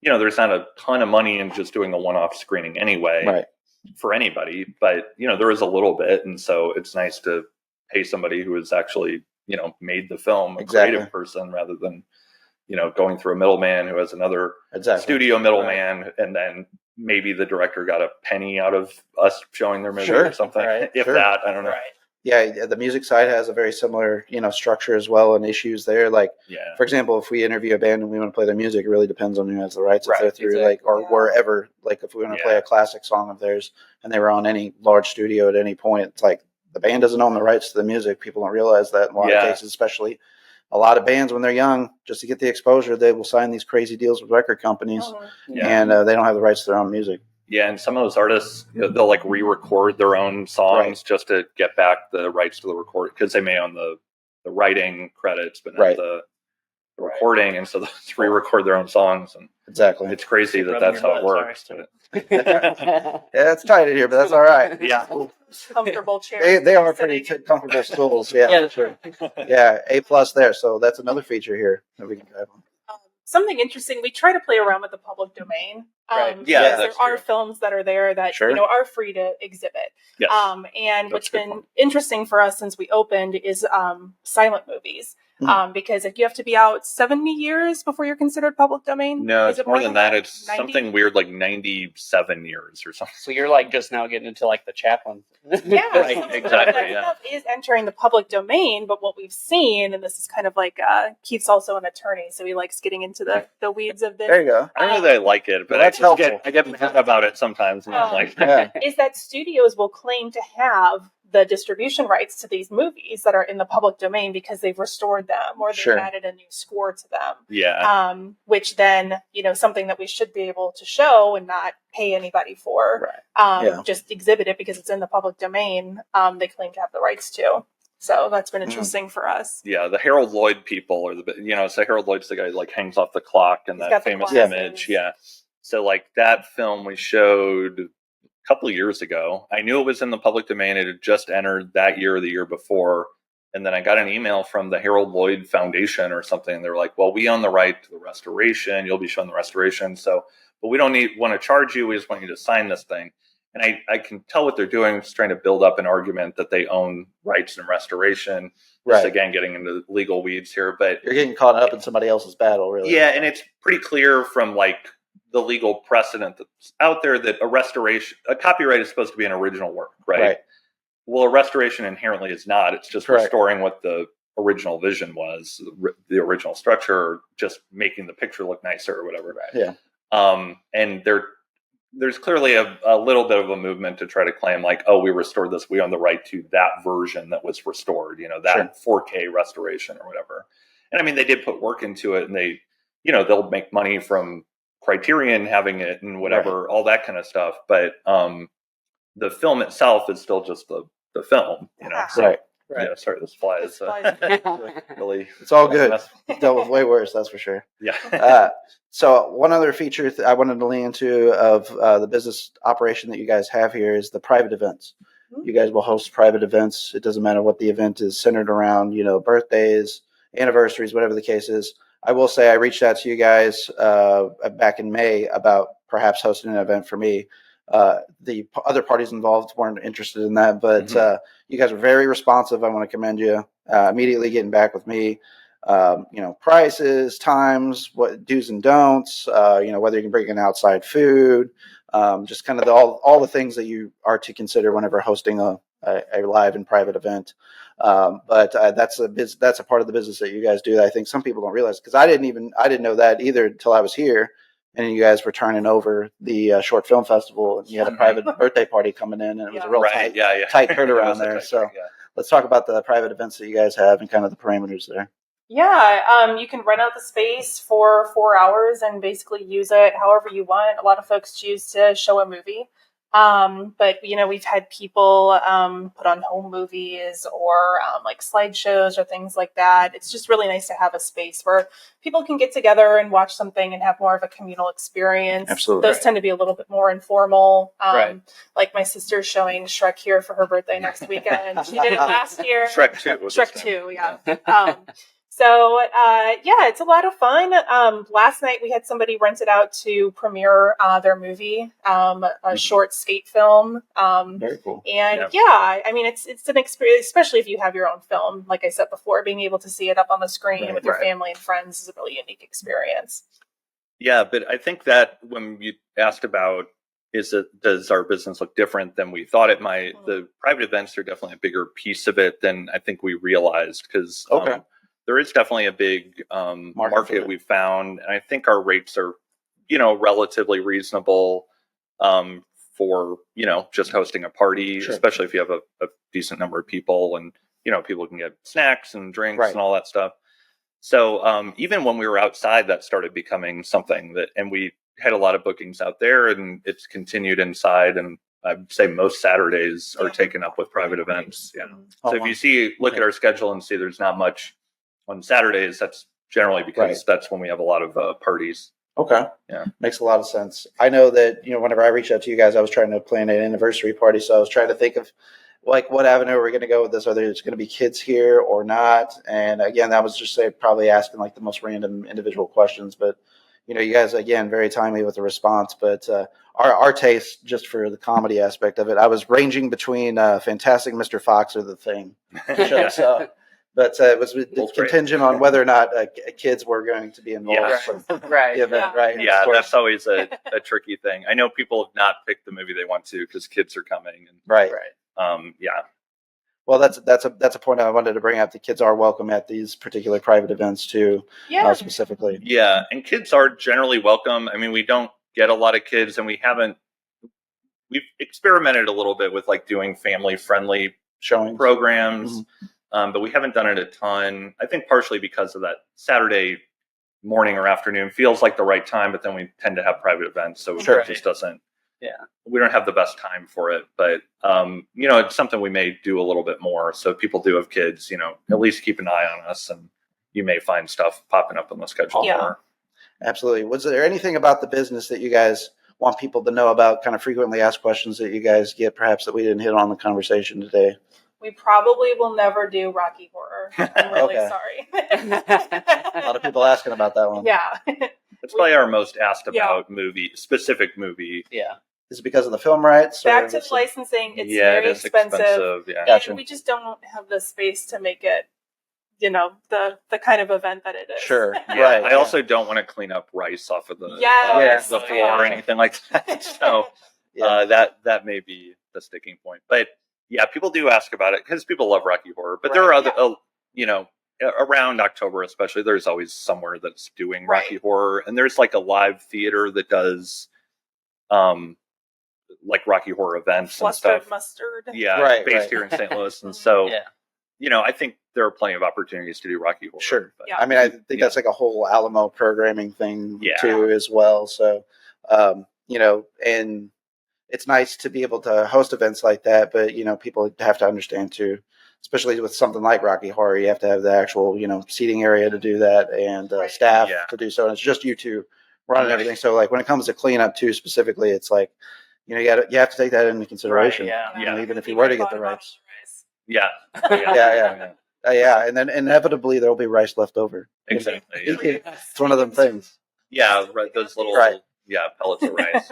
there's not a ton of money in just doing a one-off screening anyway for anybody, but there is a little bit. And so it's nice to pay somebody who has actually, made the film, a creative person, rather than, going through a middleman who has another studio middleman. And then maybe the director got a penny out of us showing their movie or something. If that, I don't know. Yeah, the music side has a very similar, structure as well, and issues there. Like, for example, if we interview a band and we want to play their music, it really depends on who has the rights. If they're through or wherever, like if we want to play a classic song of theirs and they were on any large studio at any point, it's like the band doesn't own the rights to the music. People don't realize that in a lot of cases, especially a lot of bands when they're young, just to get the exposure, they will sign these crazy deals with record companies, and they don't have the rights to their own music. Yeah, and some of those artists, they'll like re-record their own songs just to get back the rights to the record, because they may own the writing credits, but not the recording, and so they'll re-record their own songs. And it's crazy that's how it works. Yeah, it's tight in here, but that's all right. Yeah, comfortable chairs. They are pretty comfortable stools. Yeah, sure. Yeah, A+ there. So that's another feature here that we can drive on. Something interesting, we try to play around with the public domain. There are films that are there that are free to exhibit. Yes. And what's been interesting for us since we opened is silent movies. Because if you have to be out 70 years before you're considered public domain. No, it's more than that. It's 90? Something weird like 97 years or something. So you're like just now getting into like the Chaplin. Yeah, exactly. That stuff is entering the public domain, but what we've seen, and this is kind of like Keith's also an attorney, so he likes getting into the weeds of this. There you go. I don't know that I like it, but that's helpful. I get mad about it sometimes. And is that studios will claim to have the distribution rights to these movies that are in the public domain because they've restored them or they've added a new score to them. Yeah. Which then, something that we should be able to show and not pay anybody for. Just exhibit it because it's in the public domain. They claim to have the rights to. So that's been interesting for us. Yeah, the Harold Lloyd people are so Harold Lloyd's the guy who like hangs off the clock and that famous image. Yeah. So like that film we showed couple of years ago. I knew it was in the public domain. It had just entered that year or the year before. And then I got an email from the Harold Lloyd Foundation or something. They were like, well, we own the right to the restoration. You'll be shown the restoration. So, but we don't want to charge you. We just want you to sign this thing. And I can tell what they're doing. It's trying to build up an argument that they own rights and restoration. Just again, getting into legal weeds here, but you're getting caught up in somebody else's battle, really. Yeah. And it's pretty clear from like the legal precedent that's out there that a copyright is supposed to be an original work, right? Well, a restoration inherently is not. It's just restoring what the original vision was, the original structure, or just making the picture look nicer or whatever. Yeah. And there's clearly a little bit of a movement to try to claim like, oh, we restored this. We own the right to that version that was restored, that 4K restoration or whatever. And I mean, they did put work into it, and they'll make money from Criterion having it and whatever, all that kind of stuff. But the film itself is still just the film, So, yeah, sorry, this fly is really. It's all good. Dealt with way worse, that's for sure. Yeah. So one other feature I wanted to lean into of the business operation that you guys have here is the private events. You guys will host private events. It doesn't matter what the event is centered around, birthdays, anniversaries, whatever the case is. I will say I reached out to you guys back in May about perhaps hosting an event for me. The other parties involved weren't interested in that, but you guys were very responsive. I want to commend you. Immediately getting back with me, prices, times, what do's and don'ts, whether you can bring in outside food, just kind of all the things that you are to consider whenever hosting a live and private event. But that's a part of the business that you guys do that I think some people don't realize, because I didn't know that either until I was here, and you guys were turning over the short film festival, and you had a private birthday party coming in, and it was a real tight turnaround there. So let's talk about the private events that you guys have and kind of the parameters there. Yeah, you can rent out the space for 4 hours and basically use it however you want. A lot of folks choose to show a movie. But we've had people put on home movies or like slideshows or things like that. It's just really nice to have a space where people can get together and watch something and have more of a communal experience. Absolutely. Those tend to be a little bit more informal. Like my sister's showing Shrek here for her birthday next weekend. She did it last year. Shrek 2. Shrek 2, yeah. So, it's a lot of fun. Last night we had somebody rent it out to premiere their movie, a short skate film. Very cool. And I mean, it's an experience, especially if you have your own film. Like I said before, being able to see it up on the screen with your family and friends is a really unique experience. Yeah, but I think that when you asked about does our business look different than we thought it might, the private events are definitely a bigger piece of it than I think we realized, because there is definitely a big market we've found, and I think our rates are, relatively reasonable for, just hosting a party, especially if you have a decent number of people, and, people can get snacks and drinks and all that stuff. So even when we were outside, that started becoming something and we had a lot of bookings out there, and it's continued inside, and I'd say most Saturdays are taken up with private events. Yeah. So if you look at our schedule and see there's not much on Saturdays, that's generally because that's when we have a lot of parties. Okay. Yeah. Makes a lot of sense. I know that, whenever I reached out to you guys, I was trying to plan an anniversary party. So I was trying to think of like what avenue we're going to go with this, whether it's going to be kids here or not. And again, that was just probably asking like the most random individual questions, but you guys, again, very timely with the response, but our taste, just for the comedy aspect of it, I was ranging between Fantastic Mr. Fox or The Thing. But it was contingent on whether or not kids were going to be involved. The event, right? Yeah, that's always a tricky thing. I know people have not picked the movie they want to because kids are coming. And, right. Yeah. Well, that's a point I wanted to bring up. The kids are welcome at these particular private events too, specifically. Yeah, and kids are generally welcome. I mean, we don't get a lot of kids, and we've experimented a little bit with like doing family-friendly showing programs. But we haven't done it a ton. I think partially because of that Saturday morning or afternoon feels like the right time, but then we tend to have private events. So it just doesn't, we don't have the best time for it. But, it's something we may do a little bit more. So if people do have kids, at least keep an eye on us, and you may find stuff popping up on the schedule more. Absolutely. Was there anything about the business that you guys want people to know about, kind of frequently asked questions that you guys get, perhaps that we didn't hit on in the conversation today? We probably will never do Rocky Horror. I'm really sorry. A lot of people asking about that one. Yeah. It's probably our most asked about specific movie. Yeah. Is it because of the film rights? Back to the licensing, it's very expensive. Yeah. Gotcha. We just don't have the space to make it, the kind of event that it is. Sure. Yeah. Right. I also don't want to clean up rice off of the floor or anything like that. So that may be the sticking point. But yeah, people do ask about it because people love Rocky Horror. But there are other, around October especially, there's always somewhere that's doing Rocky Horror. And there's like a live theater that does like Rocky Horror events Flustered and stuff. Mustard. Yeah, based here in St. Louis. And so, I think there are plenty of opportunities to do Rocky Horror. Sure. But, I mean, I think that's like a whole Alamo programming thing too as well. So, and it's nice to be able to host events like that, but people have to understand too, especially with something like Rocky Horror, you have to have the actual seating area to do that, and staff to do so. And it's just you two running everything. So like when it comes to cleanup too, specifically, it's like you have to take that into consideration. Even if you were to get the rights. Yeah. And then inevitably there will be rice left over. Exactly. It's one of them things. Yeah, those little pellets of rice.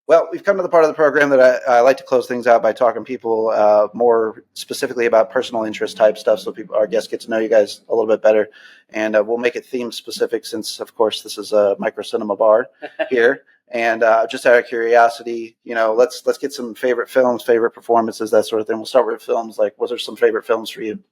Well, we've come to the part of the program that I like to close things out by talking to people more specifically about personal interest type stuff, so our guests get to know you guys a little bit better. And we'll make it theme specific since, of course, this is a micro cinema bar here. And just out of curiosity, let's get some favorite films, favorite performances, that sort of thing. We'll start with films. Like, what are some favorite films for you?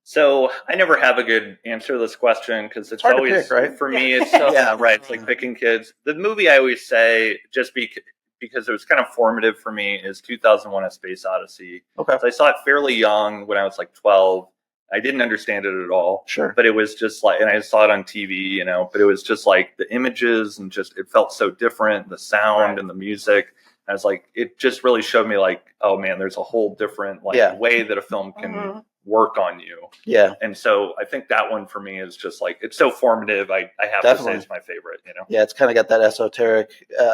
So I never have a good answer to this question because it's hard always to pick, right? For me. It's It's like picking kids. The movie I always say, just because it was kind of formative for me, is 2001: A Space Odyssey. Okay. So I saw it fairly young when I was like 12, I didn't understand it at all. Sure. But it was just like, and I saw it on TV, but it was just like the images and just, it felt so different, the sound and the music. And I was like, it just really showed me like, oh man, there's a whole different way that a film can work on you. Yeah. And so I think that one for me is just like, it's so formative. I have to say it's my favorite, Yeah, it's kind of got that esoteric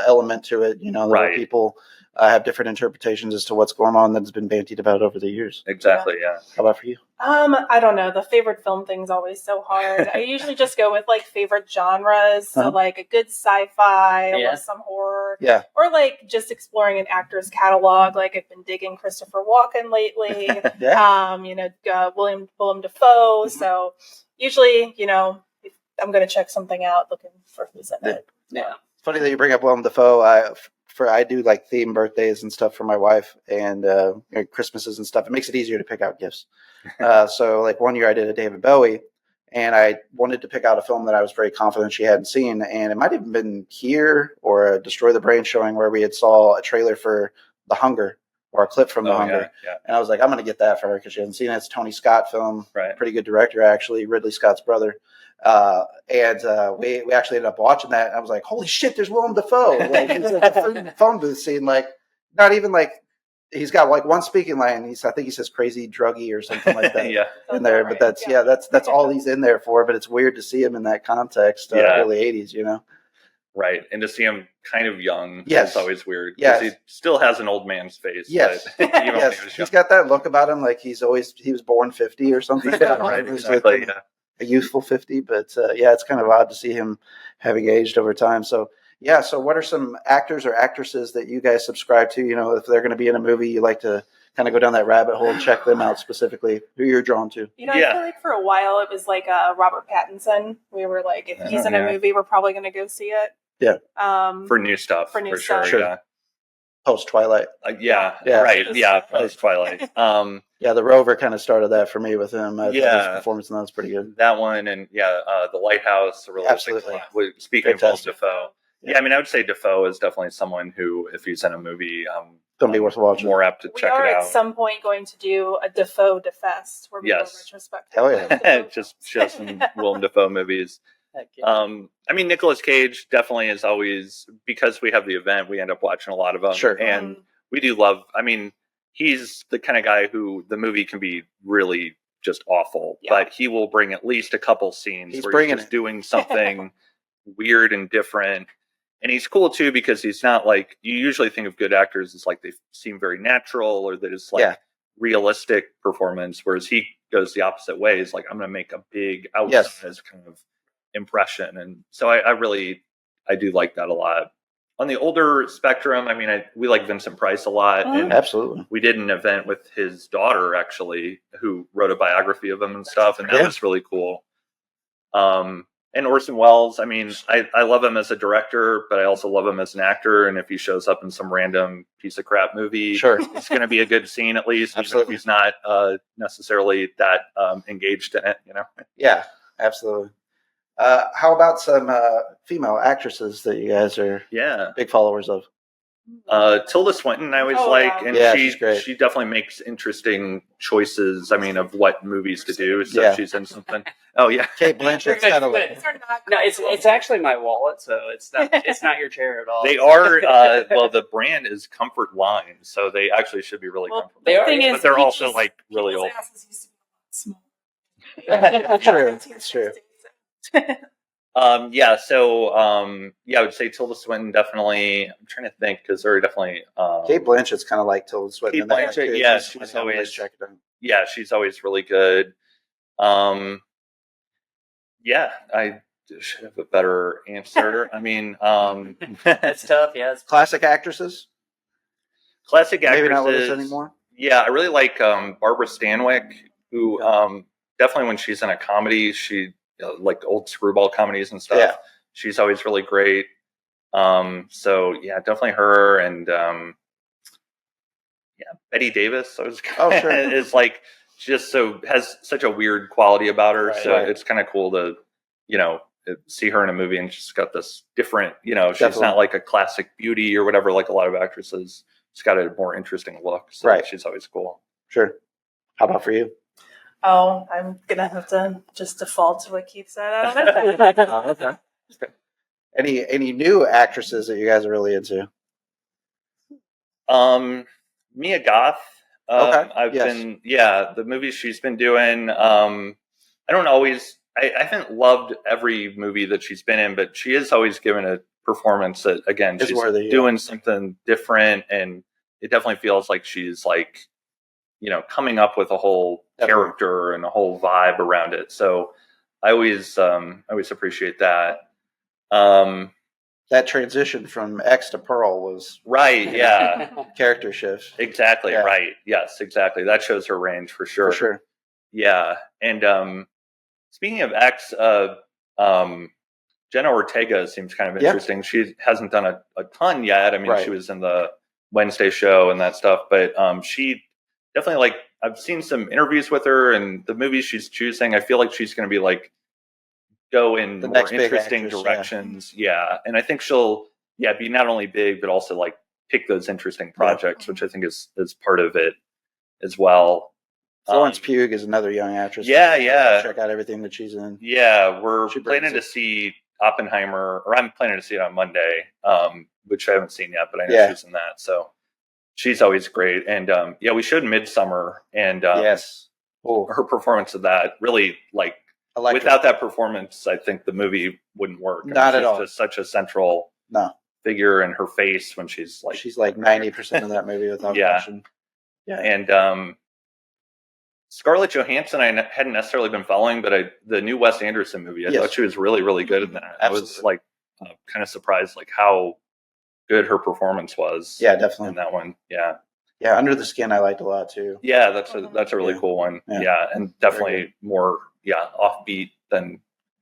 element to it, that people have different interpretations as to what's going on that's been bandied about over the years. Exactly, yeah. How about for you? I don't know. The favorite film thing's always so hard. I usually just go with like favorite genres. So like a good sci-fi, or some horror. Yeah. Or like just exploring an actor's catalog. Like I've been digging Christopher Walken lately. William Dafoe. So usually, if I'm going to check something out looking for who's in it. Yeah. It's funny that you bring up Willem Dafoe. I do like theme birthdays and stuff for my wife and Christmases and stuff. It makes it easier to pick out gifts. So like one year I did a David Bowie and I wanted to pick out a film that I was very confident she hadn't seen. And it might have been here or a Destroy the Brain showing where we had saw a trailer for The Hunger or a clip from The Hunger. Yeah. And I was like, I'm going to get that for her because she hasn't seen it. It's a Tony Scott film. Right. Pretty good director, actually. Ridley Scott's brother. We actually ended up watching that. And I was like, holy shit, there's Willem Dafoe. Like, it's like a phone booth scene. Like, not even like, he's got like one speaking line. I think he says crazy druggy or something like that in there. But that's all he's in there for. But it's weird to see him in that context, early 80s, Right. And to see him kind of young is always weird. Yes. He still has an old man's face. Yes. But He's got that look about him like he was born 50 or something. Right. Exactly. A youthful 50, but it's kind of odd to see him having aged over time. So so what are some actors or actresses that you guys subscribe to? If they're going to be in a movie, you like to kind of go down that rabbit hole and check them out specifically, who you're drawn to. I feel like for a while it was like Robert Pattinson. We were like, if he's in a movie, we're probably going to go see it. Yeah. For new stuff. For stuff. Sure. Yeah. Post Twilight. Right. Yeah. Post Twilight. The Rover kind of started that for me with him. His performance in that was pretty good. That one and The Lighthouse. Really absolutely. Speaking of Dafoe. Yeah, I would say Dafoe is definitely someone who, if he's in a movie, going to be worth watching. More apt to check it out. We are at some point going to do a Dafoe Defest where we do a retrospective. Hell yeah. Just show some Willem Dafoe movies. Nicolas Cage definitely is always, because we have the event, we end up watching a lot of them. Sure. And we do love, he's the kind of guy who the movie can be really just awful, but he will bring at least a couple scenes where he's just doing something weird and different. And he's cool too, because he's not like, you usually think of good actors as like they seem very natural or that it's like realistic performance, whereas he goes the opposite way. He's like, I'm going to make a big outsized kind of impression. And so I do like that a lot. On the older spectrum, we like Vincent Price a lot. And absolutely. We did an event with his daughter, actually, who wrote a biography of him and stuff. And that was really cool. And Orson Welles, I love him as a director, but I also love him as an actor. And if he shows up in some random piece of crap movie, it's going to be a good scene at least. Absolutely. Even if he's not necessarily that engaged in it, Yeah, absolutely. How about some female actresses that you guys are big followers of? Tilda Swinton, I always and she's great. She definitely makes interesting choices. Of what movies to do. So she's in something. Oh yeah, Kate Blanchett's kind of like. No, it's actually my wallet, so it's not your chair at all. They are the brand is Comfort Line, so they actually should be really comfortable. They are, but they're also like really old. It's true. I would say Tilda Swinton definitely. I'm trying to think because they're definitely Kate Blanchett's kind of like Tilda Swinton. Kate Blanchett, she's always she's always really good. I should have a better answer. It's tough. Yeah, classic actresses. Classic actresses. Maybe not with us anymore. Yeah, I really like Barbara Stanwyck, who definitely when she's in a comedy, she. Like old screwball comedies and stuff. Yeah. She's always really great. Definitely her. And Betty Davis is like just has such a weird quality about her. It's kind of cool to see her in a movie and she's got this different, she's not like a classic beauty or whatever like a lot of actresses. She's got a more interesting look. So she's always cool. Sure. How about for you? Oh, I'm gonna have to just default to what Keith said. I don't know. Okay. Any new actresses that you guys are really into? Mia Goth. Okay. The movies she's been doing. I haven't loved every movie that she's been in, but she is always given a performance that, again, she's doing something different, and it definitely feels like she's like, coming up with a whole character and a whole vibe around it. So I always appreciate that. That transition from X to Pearl was right. Yeah. Character shift. Exactly. Yeah. Right. Yes, exactly. That shows her range for sure. For sure. Yeah. And, speaking of X, Jenna Ortega seems kind of interesting. Yeah. She hasn't done a ton yet. I mean, she was in the Wednesday show and that stuff, but she definitely, I've seen some interviews with her, and the movies she's choosing, I feel like she's going to be go in the more interesting directions. Yeah. And I think she'll be not only big, but also pick those interesting projects, which I think is part of it as well. Florence Pugh is another young actress. Yeah. Check out everything that she's in. Yeah. We're planning to see Oppenheimer, or I'm planning to see it on Monday, which I haven't seen yet, but I know she's in that. So she's always great. And we showed Midsummer, and her performance of that really without that performance, I think the movie wouldn't work. Not at all. Just such a central figure, in her face when she's 90% of that movie without question. Yeah. And Scarlett Johansson, I hadn't necessarily been following, but the new Wes Anderson movie, I thought she was really, really good in that. Absolutely. I was kind of surprised how good her performance was. Yeah, definitely in that one. Yeah. Yeah, Under the Skin I liked a lot too. Yeah, that's a really cool one. Yeah, and definitely more offbeat than,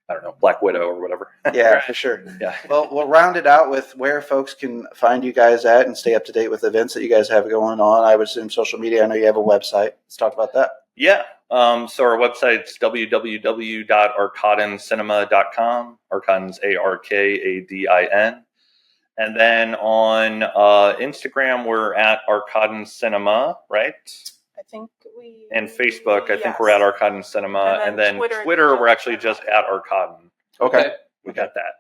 I don't know, Black Widow or whatever. Yeah, for sure. Yeah. Well, we'll round it out with where folks can find you guys at and stay up to date with events that you guys have going on. I would assume social media. I know you have a website. Let's talk about that. Yeah. So our website's www.arkadincinema.com. Arkadin's ARKADIN. And then on Instagram, we're at ARKADIN Cinema, right? I think and Facebook, I think we're at ARKADIN Cinema. And then Twitter, we're actually just at ARKADIN. Okay. We got that.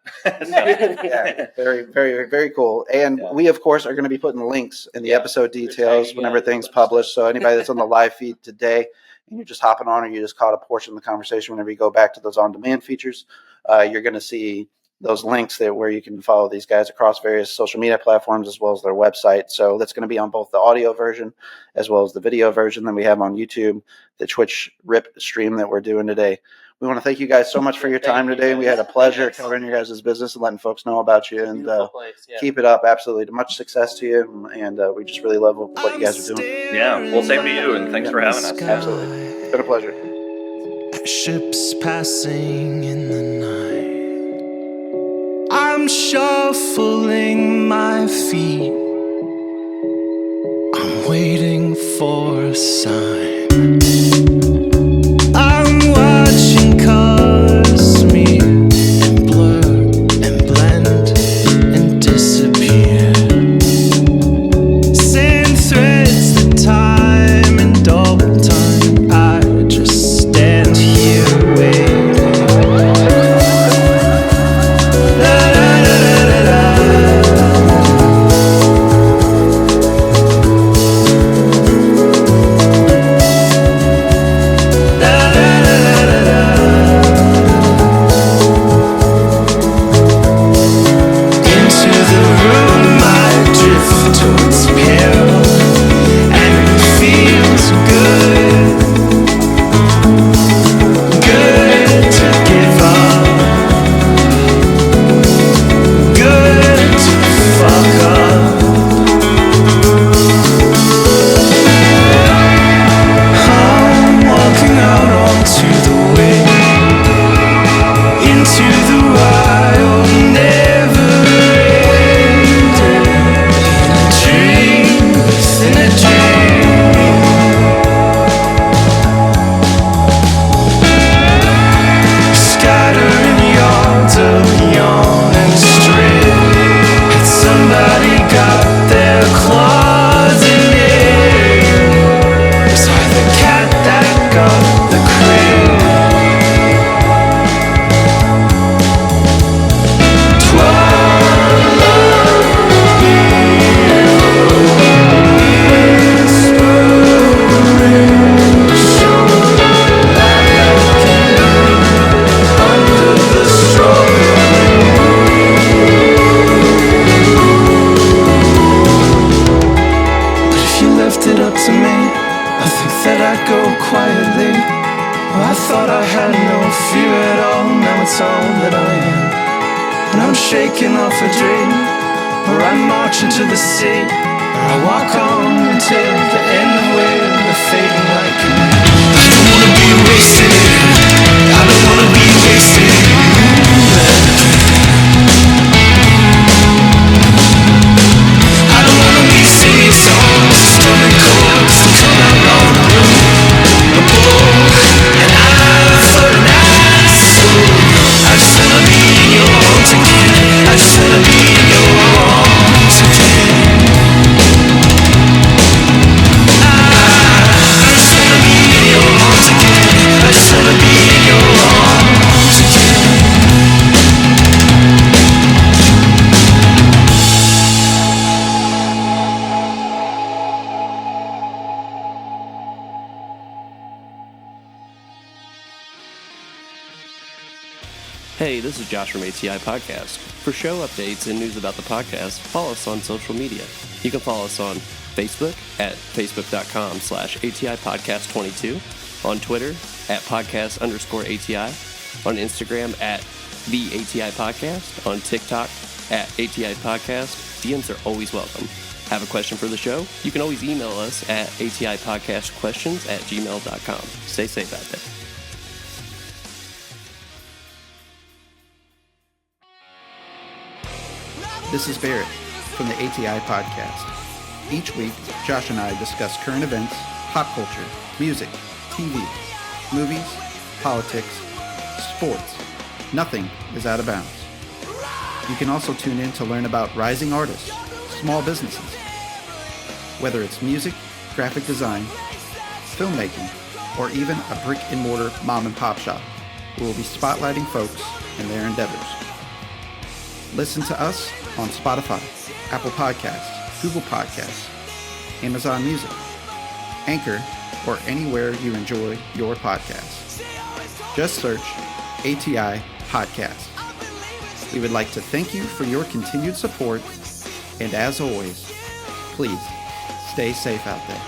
Yeah, very, very, very cool. And we, of course, are going to be putting links in the episode details whenever things publish. So anybody that's on the live feed today, and you're just hopping on, or you just caught a portion of the conversation, whenever you go back to those on-demand features, you're going to see those links there where you can follow these guys across various social media platforms as well as their website. So that's going to be on both the audio version as well as the video version that we have on YouTube, the Twitch rip stream that we're doing today. We want to thank you guys so much for your time today. We had a pleasure covering your guys' business and letting folks know about you, and keep it up. Absolutely. Much success to you. And we just really love what you guys are doing. Yeah. Well, same to you. And thanks for having us. Absolutely. It's been a pleasure. Ships passing in the night. I'm shuffling my feet. I'm waiting for a sign. I'm watching cars meet and blur and blend and disappear. Sand threads the time and double time. I just stand here waiting. off a dream, or I'm marching to the sea. I walk on until the end of where the fading light can be. I don't wanna be wasted. I don't wanna be wasted. I don't wanna be singing songs, strumming chords that come out wrong. A bull, an eye for an eye. So I just wanna be in your arms again. I just wanna be in your arms again. I just wanna be in your arms again. I just wanna be in your arms again. Hey, this is Josh from ATI Podcast. For show updates and news about the podcast, follow us on social media. You can follow us on Facebook at facebook.com/ATI Podcast22, on Twitter at podcast_ATI, on Instagram at the ATI Podcast, on TikTok at ATI Podcast. DMs are always welcome. Have a question for the show? You can always email us at atipodcastquestions@gmail.com. Stay safe out there. This is Barrett from the ATI Podcast. Each week, Josh and I discuss current events, pop culture, music, TV, movies, politics, sports. Nothing is out of bounds. You can also tune in to learn about rising artists, small businesses. Whether it's music, graphic design, filmmaking, or even a brick-and-mortar mom-and-pop shop, we will be spotlighting folks and their endeavors. Listen to us on Spotify, Apple Podcasts, Google Podcasts, Amazon Music, Anchor, or anywhere you enjoy your podcasts. Just search ATI Podcast. We would like to thank you for your continued support, and as always, please stay safe out there.